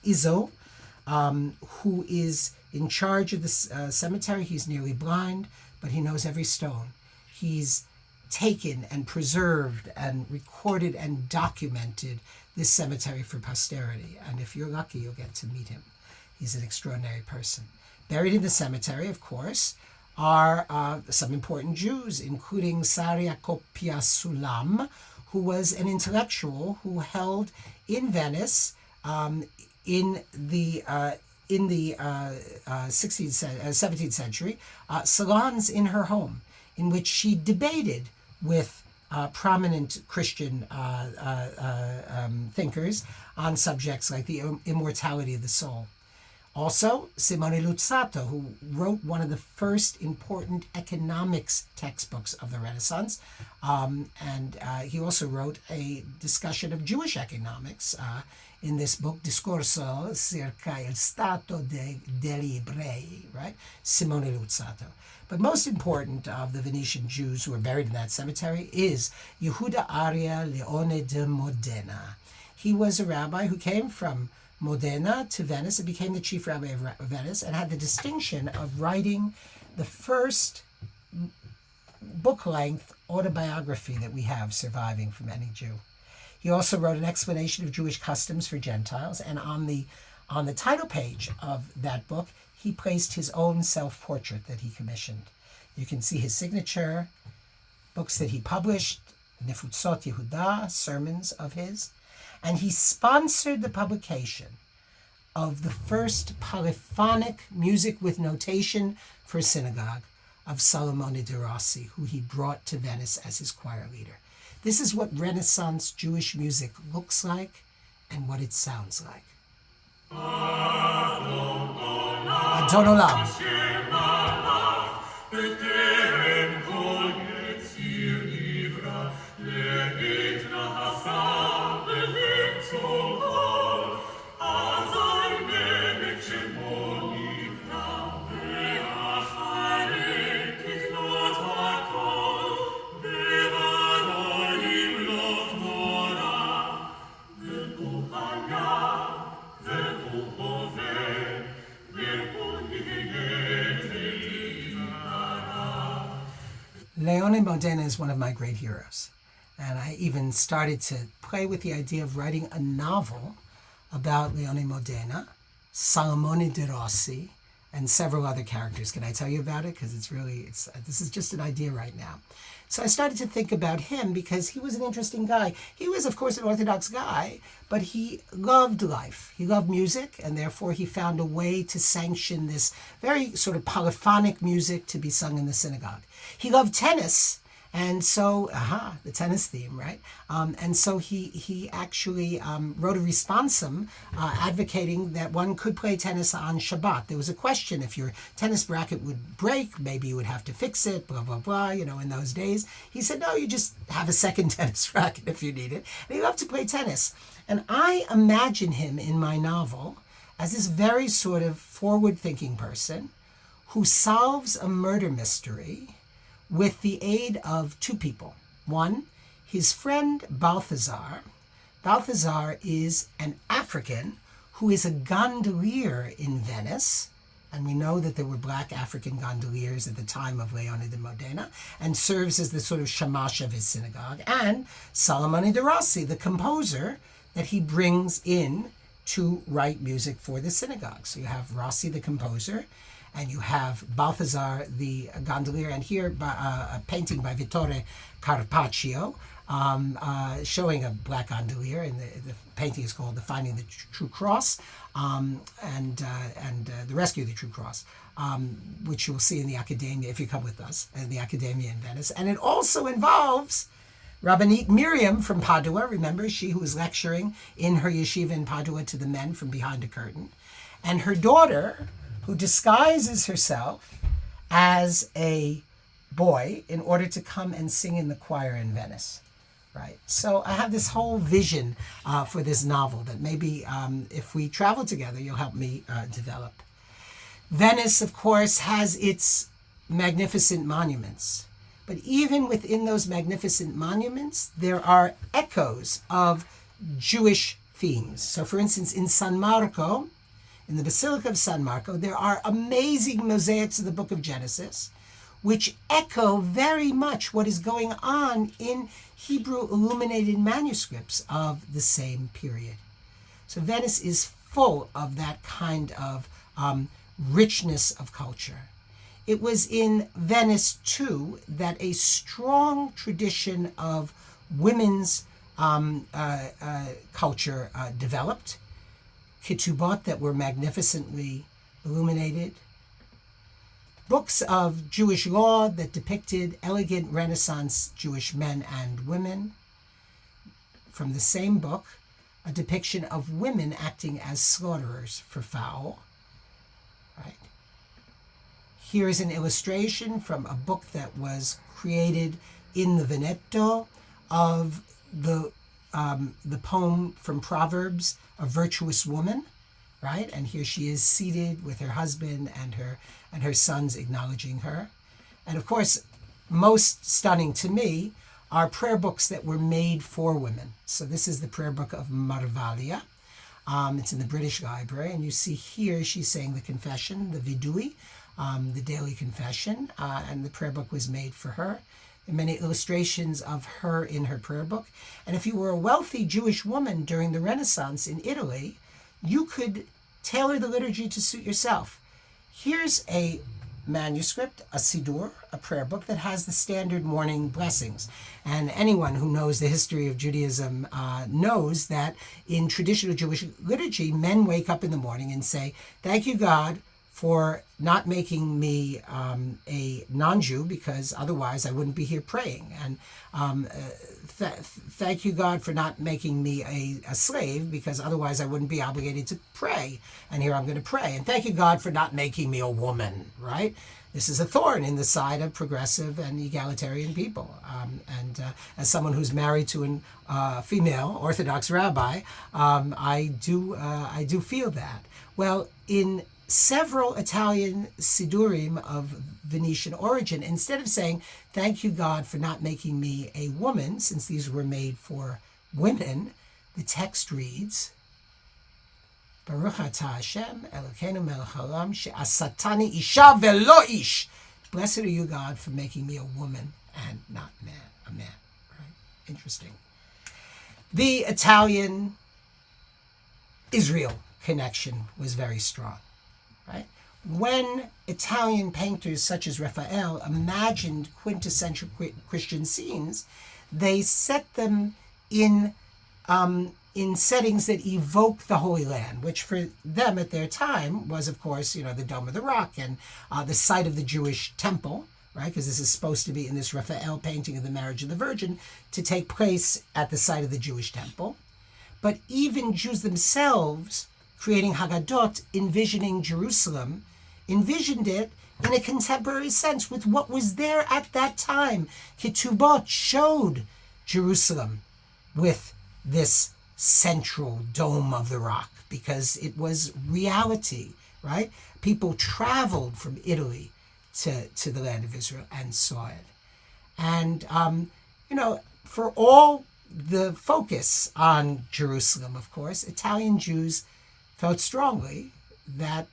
Izzo, who is in charge of this cemetery. He's nearly blind, but he knows every stone. He's taken and preserved and recorded and documented this cemetery for posterity. And if you're lucky, you'll get to meet him. He's an extraordinary person. Buried in the cemetery, of course, are some important Jews, including Saria Kopia Sulam, who was an intellectual who held in Venice in the 17th century salons in her home, in which she debated with prominent Christian thinkers on subjects like the immortality of the soul. Also, Simone Luzzatto, who wrote one of the first important economics textbooks of the Renaissance, and he also wrote a discussion of Jewish economics in this book, Discorso circa il stato degli ebrei, right? Simone Luzzatto. But most important of the Venetian Jews who are buried in that cemetery is Yehuda Aria Leone de Modena. He was a rabbi who came from Modena to Venice and became the chief rabbi of Venice, and had the distinction of writing the first book-length autobiography that we have surviving from any Jew. He also wrote an explanation of Jewish customs for Gentiles, and on the title page of that book, he placed his own self-portrait that he commissioned. You can see his signature, books that he published, Nefutzot Yehuda, sermons of his, and he sponsored the publication of the first polyphonic music with notation for synagogue of Salomone de Rossi, who he brought to Venice as his choir leader. This is what Renaissance Jewish music looks like and what it sounds like. Adon Olam. Leone Modena is one of my great heroes. And I even started to play with the idea of writing a novel about Leone Modena, Salomone de Rossi, and several other characters. Can I tell you about it? Because this is just an idea right now. So I started to think about him because he was an interesting guy. He was, of course, an Orthodox guy, but he loved life. He loved music, and therefore he found a way to sanction this very sort of polyphonic music to be sung in the synagogue. He loved tennis, and so, the tennis theme, right? And so he actually wrote a responsum advocating that one could play tennis on Shabbat. There was a question if your tennis racket would break, maybe you would have to fix it, blah, blah, blah, in those days. He said, no, you just have a second tennis racket if you need it. And he loved to play tennis. And I imagine him in my novel as this very sort of forward-thinking person who solves a murder mystery with the aid of two people. One, his friend Balthazar. Balthazar is an African who is a gondolier in Venice, and we know that there were black African gondoliers at the time of Leone de Modena, and serves as the sort of shamash of his synagogue, and Salomone de Rossi, the composer that he brings in to write music for the synagogue. So you have Rossi, the composer, and you have Balthazar, the gondolier, and here a painting by Vittore Carpaccio showing a black gondolier, and the painting is called The Finding the True Cross, and The Rescue of the True Cross, which you will see in the Accademia, if you come with us, in the Accademia in Venice. And it also involves Rabbanit Miriam from Padua, remember, she who was lecturing in her yeshiva in Padua to the men from behind a curtain, and her daughter, who disguises herself as a boy in order to come and sing in the choir in Venice, right? So I have this whole vision for this novel that maybe if we travel together, you'll help me develop. Venice, of course, has its magnificent monuments, but even within those magnificent monuments, there are echoes of Jewish themes. So for instance, in San Marco, in the Basilica of San Marco, there are amazing mosaics of the book of Genesis, which echo very much what is going on in Hebrew illuminated manuscripts of the same period. So Venice is full of that kind of richness of culture. It was in Venice, too, that a strong tradition of women's culture developed. Ketubot that were magnificently illuminated, books of Jewish law that depicted elegant Renaissance Jewish men and women. From the same book, a depiction of women acting as slaughterers for fowl. Right. Here is an illustration from a book that was created in the Veneto of the poem from Proverbs, A Virtuous Woman, right? And here she is seated with her husband and her sons acknowledging her. And of course, most stunning to me are prayer books that were made for women. So this is the prayer book of Marvalia. It's in the British Library, and you see here she's saying the confession, the vidui, the daily confession, and the prayer book was made for her. There are many illustrations of her in her prayer book. And if you were a wealthy Jewish woman during the Renaissance in Italy, you could tailor the liturgy to suit yourself. Here's a manuscript, a siddur, a prayer book that has the standard morning blessings. And anyone who knows the history of Judaism knows that in traditional Jewish liturgy, men wake up in the morning and say, "Thank you, God, for not making me a non-Jew, because otherwise I wouldn't be here praying. And thank you, God, for not making me a slave, because otherwise I wouldn't be obligated to pray. And here I'm going to pray. And thank you, God, for not making me a woman," right? This is a thorn in the side of progressive and egalitarian people. As someone who's married to a female Orthodox rabbi, I do feel that. Well, in several Italian Siddurim of Venetian origin, instead of saying, "Thank you, God, for not making me a woman," since these were made for women, the text reads, "Baruch atah Hashem Elokeinu melech haolam she'asatani isha velo ish." Blessed are you, God, for making me a woman and not a man. Right? Interesting. The Italian Israel connection was very strong. Right? When Italian painters such as Raphael imagined quintessential Christian scenes, they set them in settings that evoke the Holy Land, which for them at their time was, of course, the Dome of the Rock and the site of the Jewish temple, right? Because this is supposed to be in this Raphael painting of the Marriage of the Virgin to take place at the site of the Jewish temple. But even Jews themselves, creating Haggadot, envisioning Jerusalem, envisioned it in a contemporary sense with what was there at that time. Ketubot showed Jerusalem with this central dome of the rock because it was reality, right? People traveled from Italy to the land of Israel and saw it. And, for all the focus on Jerusalem, of course, Italian Jews felt strongly that,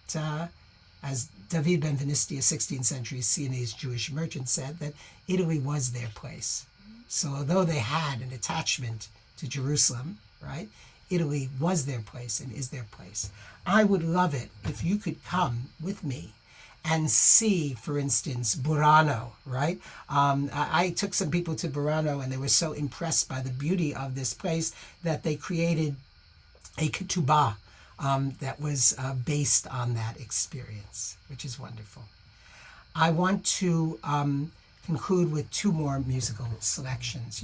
as David ben Vinisti, a 16th century Sienese Jewish merchant, said, that Italy was their place. So although they had an attachment to Jerusalem, right, Italy was their place and is their place. I would love it if you could come with me and see, for instance, Burano, right? I took some people to Burano and they were so impressed by the beauty of this place that they created a ketubah that was based on that experience, which is wonderful. I want to conclude with two more musical selections.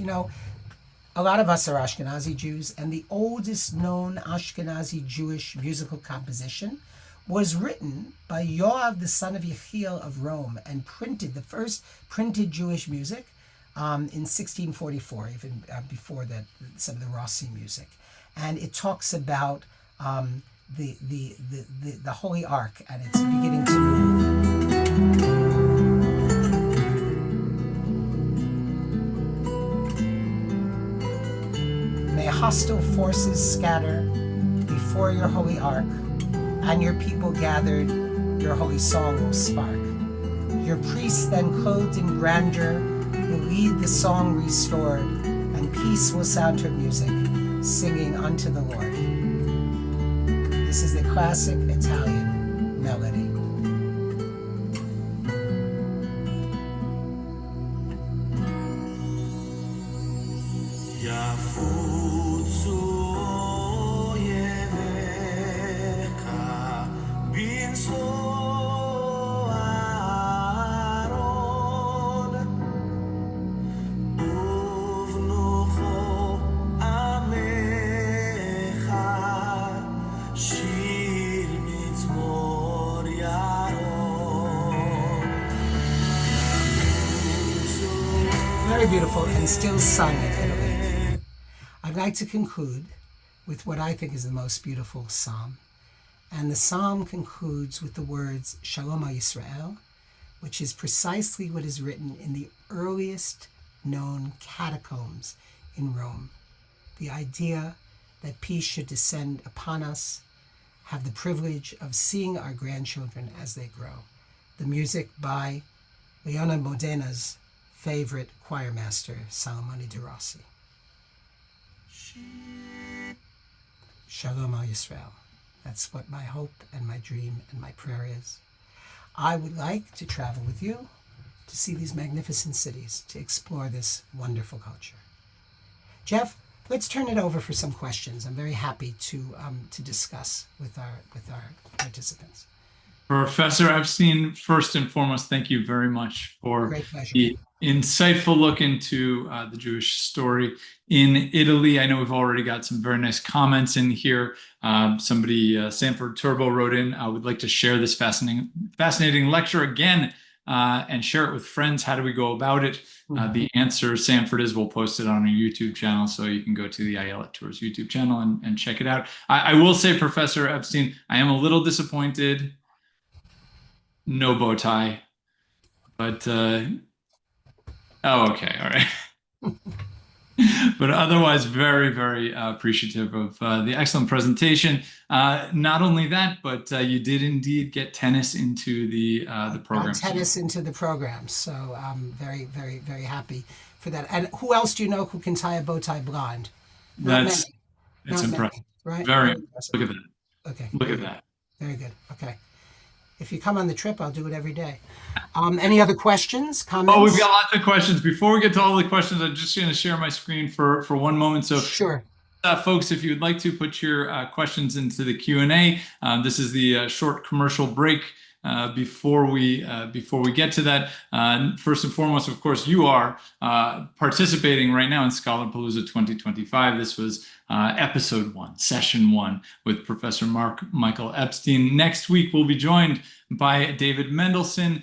A lot of us are Ashkenazi Jews, and the oldest known Ashkenazi Jewish musical composition was written by Yoav, the son of Yechiel of Rome, and printed, the first printed Jewish music in 1644, even before that, some of the Rossi music. And it talks about the Holy Ark, and it's beginning to move. May hostile forces scatter before your Holy Ark, and your people gathered, your holy song will spark. Your priests then clothed in grandeur will lead the song restored, and peace will sound her music, singing unto the Lord. This is the classic Italian melody. Very beautiful and still sung in Italy. I'd like to conclude with what I think is the most beautiful psalm. And the psalm concludes with the words Shalom Yisrael, which is precisely what is written in the earliest known catacombs in Rome. The idea that peace should descend upon us, have the privilege of seeing our grandchildren as they grow. The music by Leona Modena's favorite choir master, Salomone de Rossi. Shalom Al Yisrael. That's what my hope and my dream and my prayer is. I would like to travel with you to see these magnificent cities, to explore this wonderful culture. Jeff, let's turn it over for some questions. I'm very happy to discuss with our participants. Professor Epstein, first and foremost, thank you very much for Great pleasure. the insightful look into the Jewish story in Italy. I know we've already got some very nice comments in here. Somebody, Sanford Turbo, wrote in, I would like to share this fascinating lecture again and share it with friends. How do we go about it? The answer, Sanford, is we'll post it on our YouTube channel, so you can go to the Ayelet Tours YouTube channel and check it out. I will say, Professor Epstein, I am a little disappointed. No bow tie, but oh, okay, all right. But otherwise, very, very appreciative of the excellent presentation. Not only that, but you did indeed get tennis into the program. Tennis into the program, so I'm very, very, very happy for that. And who else do you know who can tie a bow tie blind? That's impressive. Right? Very impressive. Look at that. Okay. Look at that. Very good. Okay. If you come on the trip, I'll do it every day. Any other questions, comments? Oh, we've got lots of questions. Before we get to all the questions, I'm just going to share my screen for one moment. So, sure. Folks, if you'd like to put your questions into the Q&A, this is the short commercial break before we get to that. First and foremost, of course, you are participating right now in Scholar-Palooza 2025. This was episode 1, session 1 with Professor Marc Michael Epstein. Next week, we'll be joined by David Mendelson,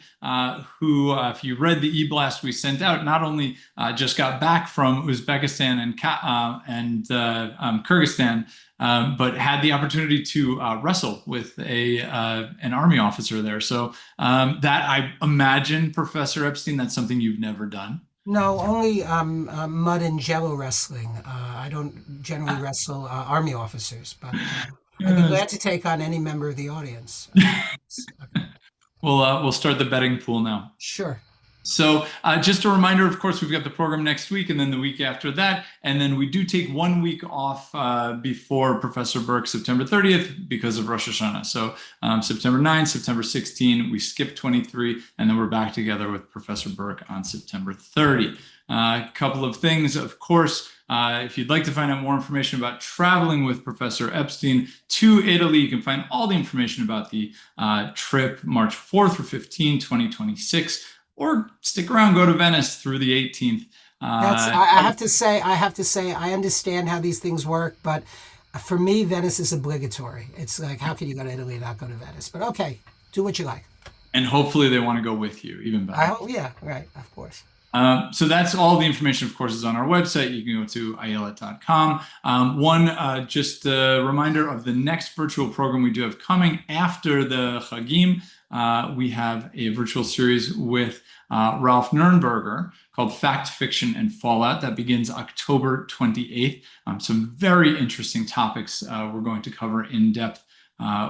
who, if you read the e-blast we sent out, not only just got back from Uzbekistan and Kyrgyzstan, but had the opportunity to wrestle with an army officer there. So that, I imagine, Professor Epstein, that's something you've never done. No, only mud and jello wrestling. I don't generally wrestle army officers, but I'd be glad to take on any member of the audience. Okay. We'll start the betting pool now. Sure. So just a reminder, of course, we've got the program next week and then the week after that. And then we do take 1 week off before Professor Burke, September 30th, because of Rosh Hashanah. So September 9th, September 16th, we skip 23, and then we're back together with Professor Burke on September 30. A couple of things, of course, if you'd like to find out more information about traveling with Professor Epstein to Italy, you can find all the information about the trip March 4th through 15, 2026. Or stick around, go to Venice through the 18th. I have to say, I understand how these things work, but for me, Venice is obligatory. It's like, how can you go to Italy and not go to Venice? But okay, do what you like. And hopefully they want to go with you, even better. Yeah, right, of course. So that's all the information, of course, is on our website. You can go to ayelet.com. Just a reminder of the next virtual program we do have coming after the Chagim. We have a virtual series with Ralph Nurnberger called Fact, Fiction, and Fallout that begins October 28th. Some very interesting topics we're going to cover in depth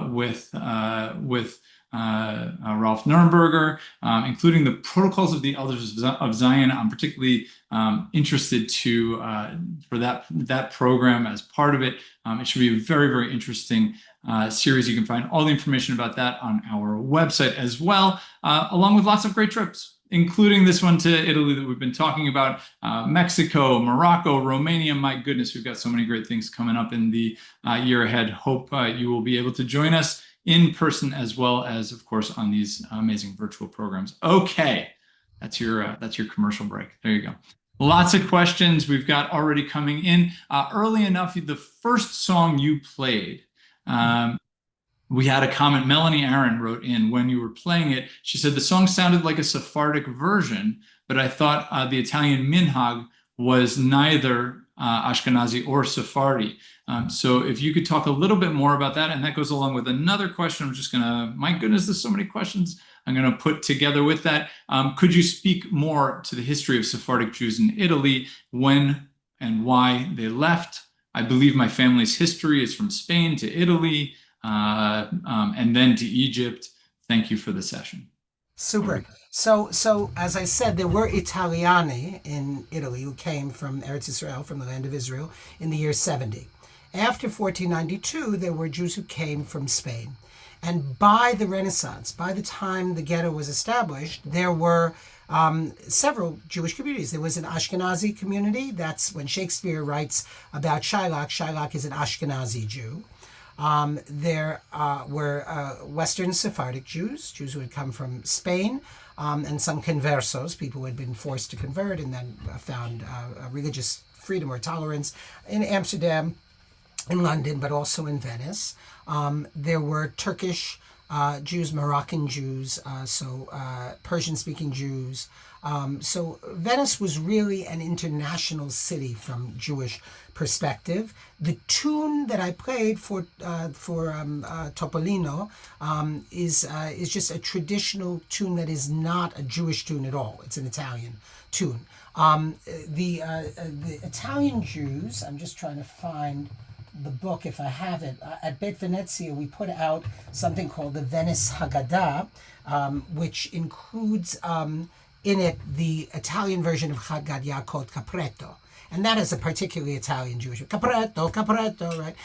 with Ralph Nurnberger, including the protocols of the Elders of Zion. I'm particularly interested for that program as part of it. It should be a very, very interesting series. You can find all the information about that on our website as well, along with lots of great trips, including this one to Italy that we've been talking about, Mexico, Morocco, Romania. My goodness, we've got so many great things coming up in the year ahead. Hope you will be able to join us in person as well as, of course, on these amazing virtual programs. Okay, that's your commercial break. There you go. Lots of questions we've got already coming in. Early enough, the first song you played, we had a comment. Melanie Aaron wrote in when you were playing it. She said the song sounded like a Sephardic version, but I thought the Italian minhag was neither Ashkenazi or Sephardi. So if you could talk a little bit more about that, and that goes along with another question. I'm just gonna, my goodness, there's so many questions. I'm going to put together with that. Could you speak more to the history of Sephardic Jews in Italy, when and why they left? I believe my family's history is from Spain to Italy, and then to Egypt. Thank you for the session. Super. So as I said, there were Italiani in Italy who came from Eretz Israel, from the land of Israel, in the year 70. After 1492, there were Jews who came from Spain. And by the Renaissance, by the time the ghetto was established, there were several Jewish communities. There was an Ashkenazi community. That's when Shakespeare writes about Shylock. Shylock is an Ashkenazi Jew. There were Western Sephardic Jews who had come from Spain, and some conversos, people who had been forced to convert and then found religious freedom or tolerance in Amsterdam, in London, but also in Venice. There were Turkish Jews, Moroccan Jews, Persian-speaking Jews. So Venice was really an international city from Jewish perspective. The tune that I played for Topolino is just a traditional tune that is not a Jewish tune at all. It's an Italian tune. The Italian Jews, I'm just trying to find the book if I have it. At Beit Venezia, we put out something called the Venice Haggadah, which includes in it the Italian version of Chad Gadya called Capretto. And that is a particularly Italian Jewish, Capretto, right?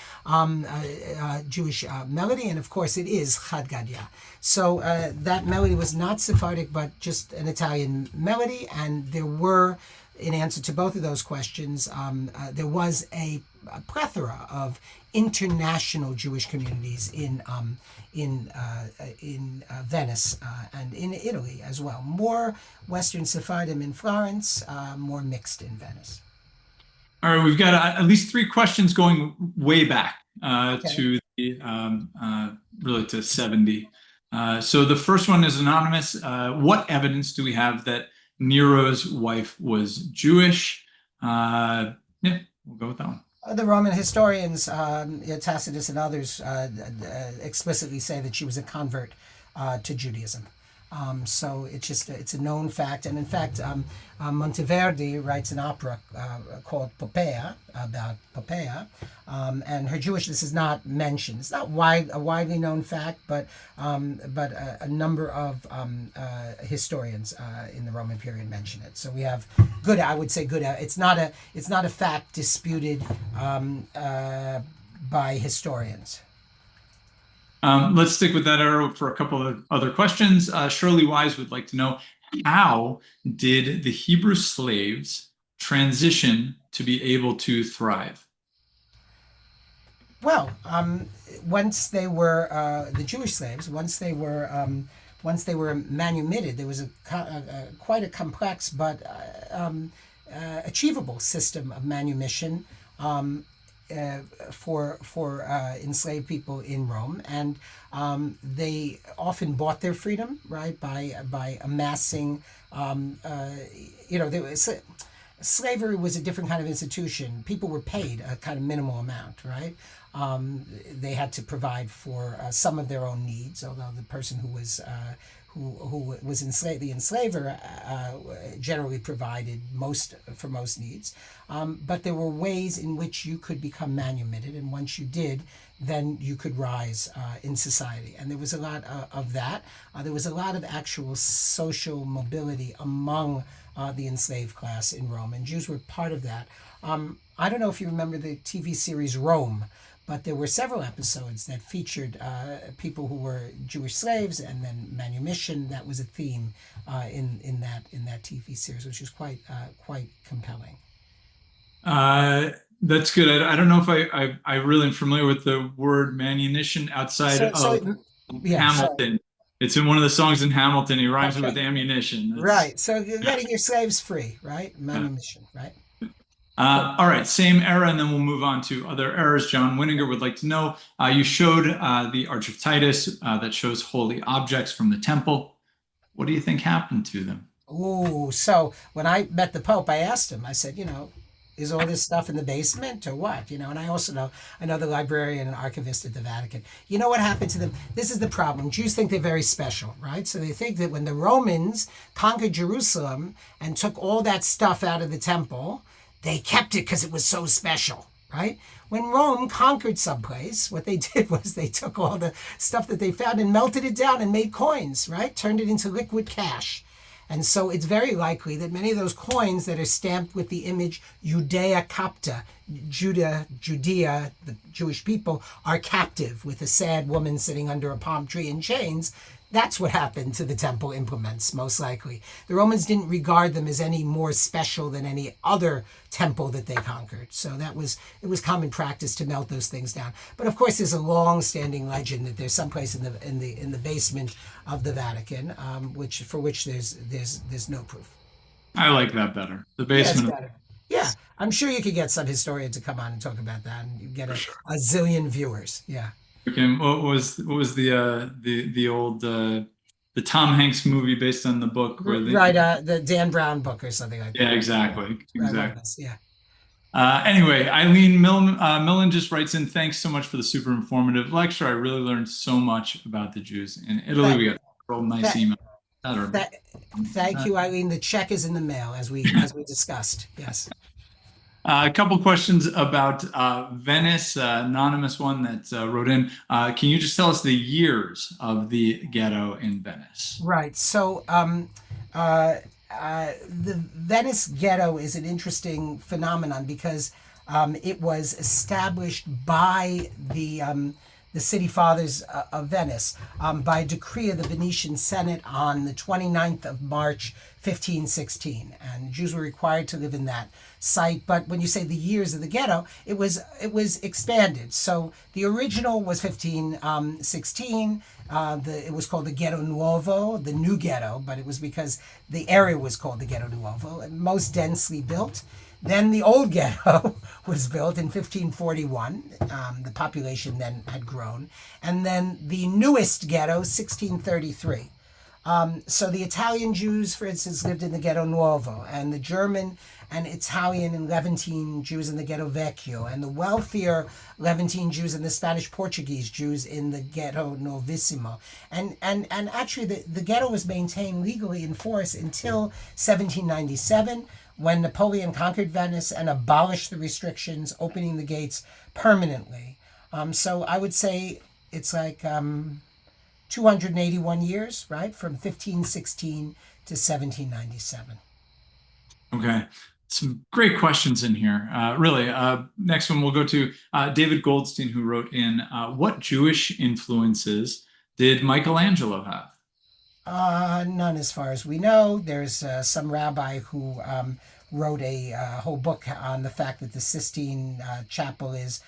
Jewish melody, and of course it is Chad Gadya. So that melody was not Sephardic, but just an Italian melody, and there were, in answer to both of those questions, there was a plethora of international Jewish communities in Venice and in Italy as well. More Western Sephardim in Florence, more mixed in Venice. All right, we've got at least 3 questions going way back Okay. to the really to 70. So the first one is anonymous. What evidence do we have that Nero's wife was Jewish? Yeah, we'll go with that one. The Roman historians, Tacitus and others, explicitly say that she was a convert to Judaism. So it's a known fact. And in fact, Monteverdi writes an opera called Poppaea, about Poppaea, and her Jewishness is not mentioned. It's not a widely known fact, but a number of historians in the Roman period mention it. So we have good, I would say good. It's not a fact disputed by historians. Let's stick with that arrow for a couple of other questions. Shirley Wise would like to know, how did the Hebrew slaves transition to be able to thrive? Well, once they were the Jewish slaves, once they were manumitted, there was quite a complex but achievable system of manumission for enslaved people in Rome, and they often bought their freedom, right, by amassing. Slavery was a different kind of institution. People were paid a kind of minimal amount, right? They had to provide for some of their own needs, although the person who was enslaved, the enslaver, generally provided most needs. But there were ways in which you could become manumitted, and once you did, then you could rise in society. And there was a lot of that. There was a lot of actual social mobility among the enslaved class in Rome, and Jews were part of that. I don't know if you remember the TV series Rome, but there were several episodes that featured people who were Jewish slaves and then manumission. That was a theme in that TV series, which was quite compelling. That's good. I don't know if I really am familiar with the word manumission outside of Hamilton. Sorry. It's in one of the songs in Hamilton. He rhymes it with ammunition. Right. So you're getting your slaves free, right? Manumission, right? All right, same era, and then we'll move on to other eras. John Winninger would like to know, you showed the Arch of Titus that shows holy objects from the temple. What do you think happened to them? Ooh, so when I met the Pope, I asked him, I said, Is all this stuff in the basement or what? And I also know the librarian and archivist at the Vatican. You know what happened to them? This is the problem. Jews think they're very special, right? So they think that when the Romans conquered Jerusalem and took all that stuff out of the temple, they kept it because it was so special, right? When Rome conquered someplace, what they did was they took all the stuff that they found and melted it down and made coins, right? Turned it into liquid cash. And so it's very likely that many of those coins that are stamped with the image Judea Capta, Judea, the Jewish people, are captive with a sad woman sitting under a palm tree in chains. That's what happened to the temple implements, most likely. The Romans didn't regard them as any more special than any other temple that they conquered. So it was common practice to melt those things down. But of course, there's a long-standing legend that there's someplace in the basement of the Vatican, for which there's no proof. I like that better. The basement. Yeah, it's better. Yeah, I'm sure you could get some historian to come on and talk about that, and you get a zillion viewers. Yeah. Okay, what was the old the Tom Hanks movie based on the book where the Dan Brown book or something like that. Yeah, exactly. Yeah. Anyway, Eileen Millen just writes in, thanks so much for the super informative lecture. I really learned so much about the Jews in Italy. We got a real nice email. Thank you, Eileen. The check is in the mail as we discussed. Yes. A couple questions about Venice, anonymous one that wrote in. Can you just tell us the years of the ghetto in Venice? Right. So the Venice ghetto is an interesting phenomenon because it was established by the city fathers of Venice by decree of the Venetian Senate on the 29th of March, 1516. And Jews were required to live in that site. But when you say the years of the ghetto, it was expanded. So the original was 1516. It was called the Ghetto Nuovo, the new ghetto, but it was because the area was called the Ghetto Nuovo, most densely built. Then the old ghetto was built in 1541. The population then had grown. And then the newest ghetto, 1633. So the Italian Jews, for instance, lived in the Ghetto Nuovo, and the German and Italian and Levantine Jews in the Ghetto Vecchio, and the wealthier Levantine Jews and the Spanish Portuguese Jews in the Ghetto Novissimo. And actually the ghetto was maintained legally in force until 1797, when Napoleon conquered Venice and abolished the restrictions, opening the gates permanently. So I would say it's like 281 years, right? From 1516 to 1797. Okay. Some great questions in here. Really. Next one we'll go to David Goldstein, who wrote in, what Jewish influences did Michelangelo have? None as far as we know. There's some rabbi who wrote a whole book on the fact that the Sistine Chapel is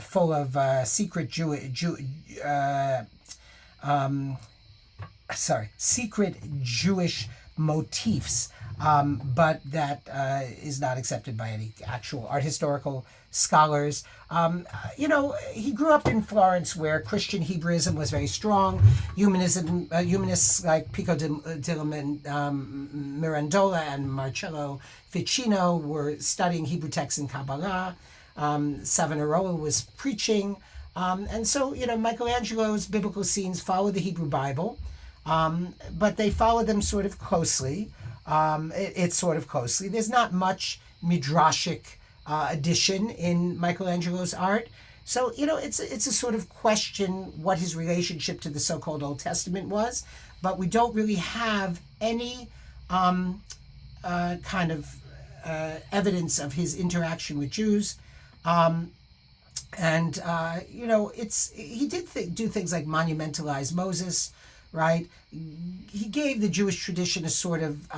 full of secret secret Jewish motifs, but that is not accepted by any actual art historical scholars. He grew up in Florence, where Christian Hebrewism was very strong. Humanists like Pico de Mirandola and Marcello Ficino were studying Hebrew texts and Kabbalah. Savonarola was preaching. And so, Michelangelo's biblical scenes follow the Hebrew Bible, but they follow them sort of closely. It's sort of closely. There's not much midrashic addition in Michelangelo's art. So, it's a sort of question what his relationship to the so-called Old Testament was, but we don't really have any kind of evidence of his interaction with Jews. He did do things like monumentalize Moses, right? He gave the Jewish tradition a sort of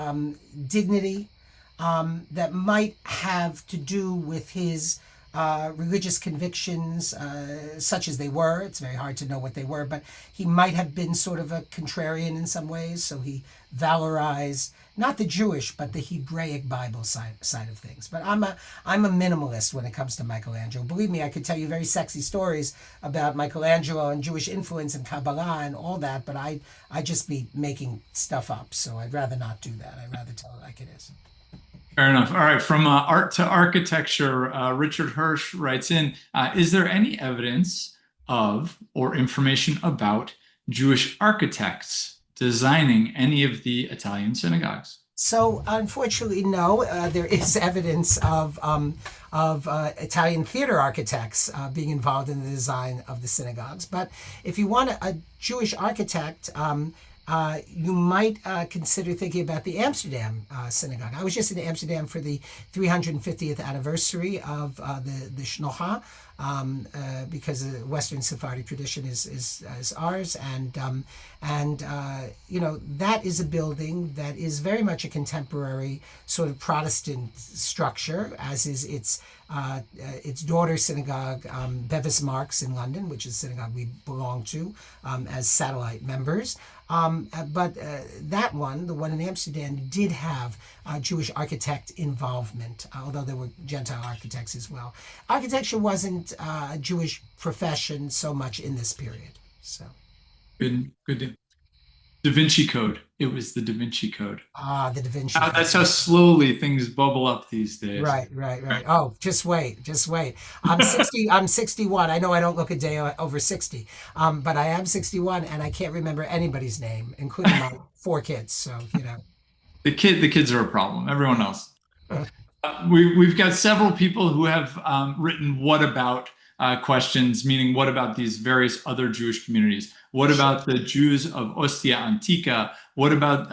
dignity that might have to do with his religious convictions, such as they were. It's very hard to know what they were, but he might have been sort of a contrarian in some ways. So he valorized not the Jewish, but the Hebraic Bible side of things. But I'm a minimalist when it comes to Michelangelo. Believe me, I could tell you very sexy stories about Michelangelo and Jewish influence and Kabbalah and all that, but I'd just be making stuff up. So I'd rather not do that. I'd rather tell it like it is. Fair enough. All right. From art to architecture, Richard Hirsch writes in, is there any evidence of or information about Jewish architects designing any of the Italian synagogues? So, unfortunately, no. There is evidence of Italian theater architects being involved in the design of the synagogues. But if you want a Jewish architect, you might consider thinking about the Amsterdam synagogue. I was just in Amsterdam for the 350th anniversary of the Shnocha, because the Western Sephardic tradition is ours, and that is a building that is very much a contemporary sort of Protestant structure, as is its daughter synagogue, Bevis Marc's in London, which is a synagogue we belong to as satellite members. But that one, the one in Amsterdam, did have Jewish architect involvement, although there were Gentile architects as well. Architecture wasn't a Jewish profession so much in this period. So Good. Da Vinci Code. It was the Da Vinci Code. The Da Vinci Code. That's how slowly things bubble up these days. Right. Oh, just wait. I'm 60. I'm 61. I know I don't look a day over 60, but I am 61, and I can't remember anybody's name, including my 4 kids. So The kids are a problem. Everyone else. We've got several people who have written "what about" questions, meaning what about these various other Jewish communities? What about the Jews of Ostia Antica? What about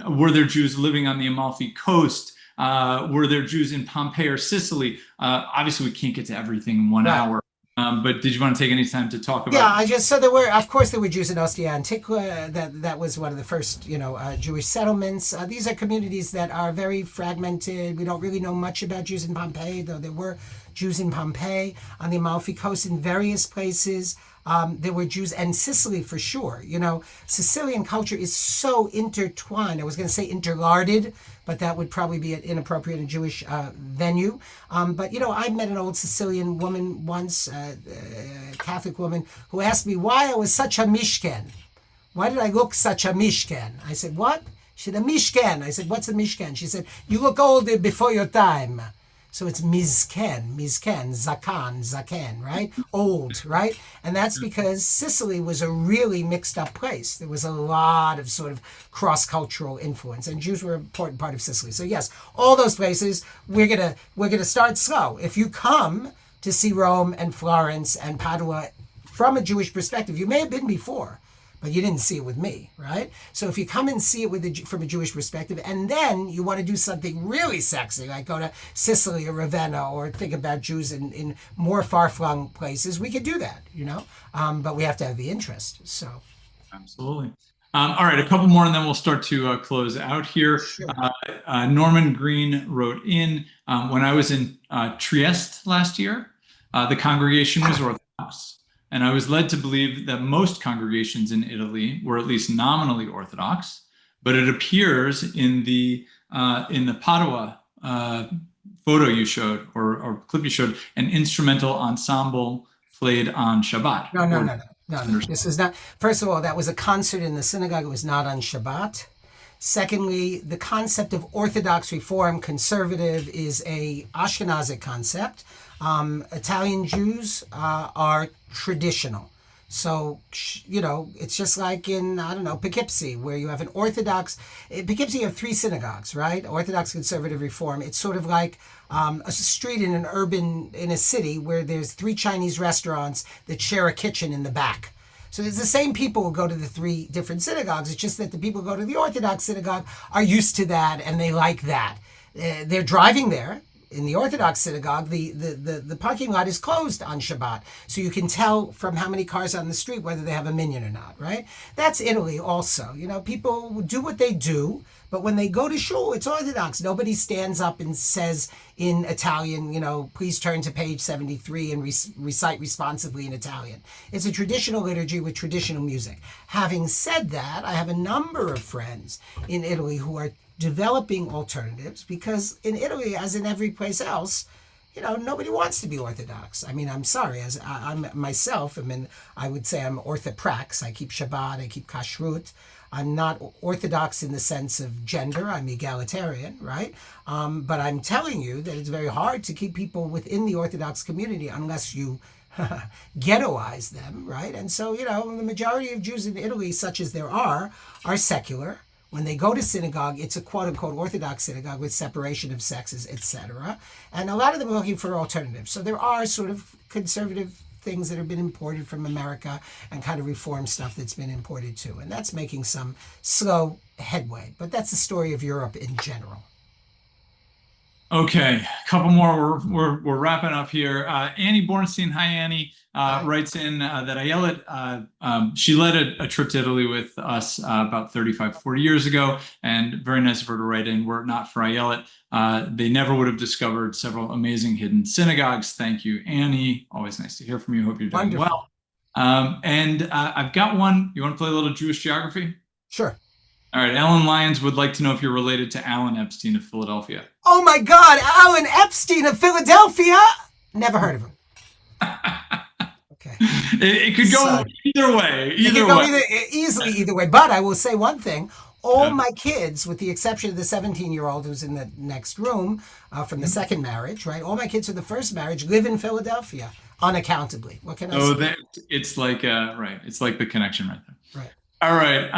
were there Jews living on the Amalfi Coast? Were there Jews in Pompeii or Sicily? Obviously, we can't get to everything in 1 hour. But did you want to take any time to talk about? Yeah, so there were Jews in Ostia Antiqua. That was one of the first, Jewish settlements. These are communities that are very fragmented. We don't really know much about Jews in Pompeii, though there were Jews in Pompeii, on the Amalfi Coast, in various places. There were Jews, and Sicily for sure. Sicilian culture is so intertwined. I was going to say interlarded, but that would probably be inappropriate in a Jewish venue. But I met an old Sicilian woman once, a Catholic woman, who asked me why I was such a mishken. Why did I look such a mishken? I said, what? She said, a mishken. I said, what's a mishken? She said, you look older before your time. So it's mizken, zakan, right? Old, right? And that's because Sicily was a really mixed up place. There was a lot of sort of cross-cultural influence, and Jews were an important part of Sicily. So yes, all those places, we're gonna start slow. If you come to see Rome and Florence and Padua from a Jewish perspective, you may have been before, but you didn't see it with me, right? So if you come and see it from a Jewish perspective, and then you want to do something really sexy, like go to Sicily or Ravenna, or think about Jews in more far-flung places, we could do that, but we have to have the interest. So, absolutely. All right, a couple more, and then we'll start to close out here. Sure. Norman Green wrote in, when I was in Trieste last year, the congregation was Orthodox. And I was led to believe that most congregations in Italy were at least nominally Orthodox, but it appears in the Padua photo you showed, or clip you showed, an instrumental ensemble played on Shabbat. No. This is not. First of all, that was a concert in the synagogue. It was not on Shabbat. Secondly, the concept of Orthodox Reform Conservative is a Ashkenazic concept. Italian Jews are traditional. So, it's just like in, Poughkeepsie, where you have an Orthodox, in Poughkeepsie you have 3 synagogues, right? Orthodox, Conservative, Reform. It's sort of like a street in a city where there's 3 Chinese restaurants that share a kitchen in the back. So it's the same people who go to the 3 different synagogues. It's just that the people who go to the Orthodox synagogue are used to that, and they like that. They're driving there. In the Orthodox synagogue, the parking lot is closed on Shabbat. So you can tell from how many cars on the street whether they have a minyan or not, right? That's Italy also. People do what they do, but when they go to shul, it's Orthodox. Nobody stands up and says in Italian, please turn to page 73 and recite responsively in Italian. It's a traditional liturgy with traditional music. Having said that, I have a number of friends in Italy who are developing alternatives, because in Italy, as in every place else, nobody wants to be Orthodox. I mean, I'm sorry, as I'm myself, I would say I'm orthoprax. I keep Shabbat, I keep kashrut. I'm not Orthodox in the sense of gender. I'm egalitarian, right? But I'm telling you that it's very hard to keep people within the Orthodox community unless you ghettoize them, right? And so, the majority of Jews in Italy, such as there are secular. When they go to synagogue, it's a quote-unquote Orthodox synagogue with separation of sexes, etc. And a lot of them are looking for alternatives. So there are sort of conservative things that have been imported from America and kind of reform stuff that's been imported too. And that's making some slow headway. But that's the story of Europe in general. Okay, a couple more. We're wrapping up here. Annie Bornstein, hi Annie, writes in that Ayelet, she led a trip to Italy with us about 35, 40 years ago, and very nice of her to write in. Were it not for Ayelet, they never would have discovered several amazing hidden synagogues. Thank you, Annie. Always nice to hear from you. Hope you're doing well. And I've got one. You want to play a little Jewish geography? Sure. All right, Alan Lyons would like to know if you're related to Alan Epstein of Philadelphia. Oh my God, Alan Epstein of Philadelphia? Never heard of him. Okay. It could go either way. Easily either way. But I will say one thing. All my kids, with the exception of the 17-year-old who's in the next room from the second marriage, right? All my kids from the first marriage live in Philadelphia, unaccountably. What can I say? It's like right. It's like the connection right there. Right. All right.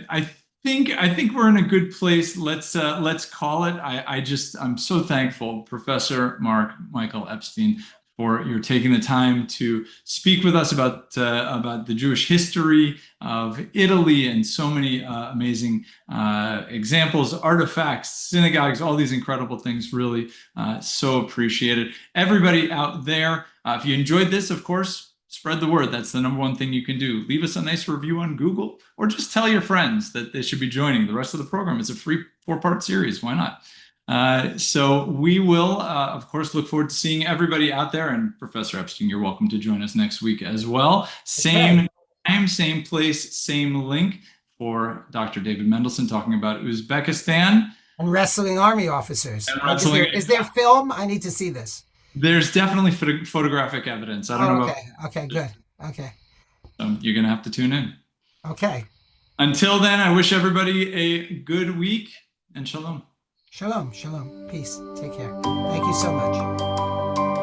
I think we're in a good place. Let's call it. I'm so thankful, Professor Marc Michael Epstein, for your taking the time to speak with us about the Jewish history of Italy and so many amazing examples, artifacts, synagogues, all these incredible things. Really so appreciated. Everybody out there, if you enjoyed this, of course, spread the word. That's the number one thing you can do. Leave us a nice review on Google, or just tell your friends that they should be joining the rest of the program. It's a free 4-part series. Why not? So we will, of course, look forward to seeing everybody out there. And Professor Epstein, you're welcome to join us next week as well. Same time, same place, same link for Dr. David Mendelsohn talking about Uzbekistan. And wrestling army officers. Is there film? I need to see this. There's definitely photographic evidence. I don't know. Okay, good. Okay. So you're going to have to tune in. Okay. Until then, I wish everybody a good week, and shalom. Shalom. Peace. Take care. Thank you so much.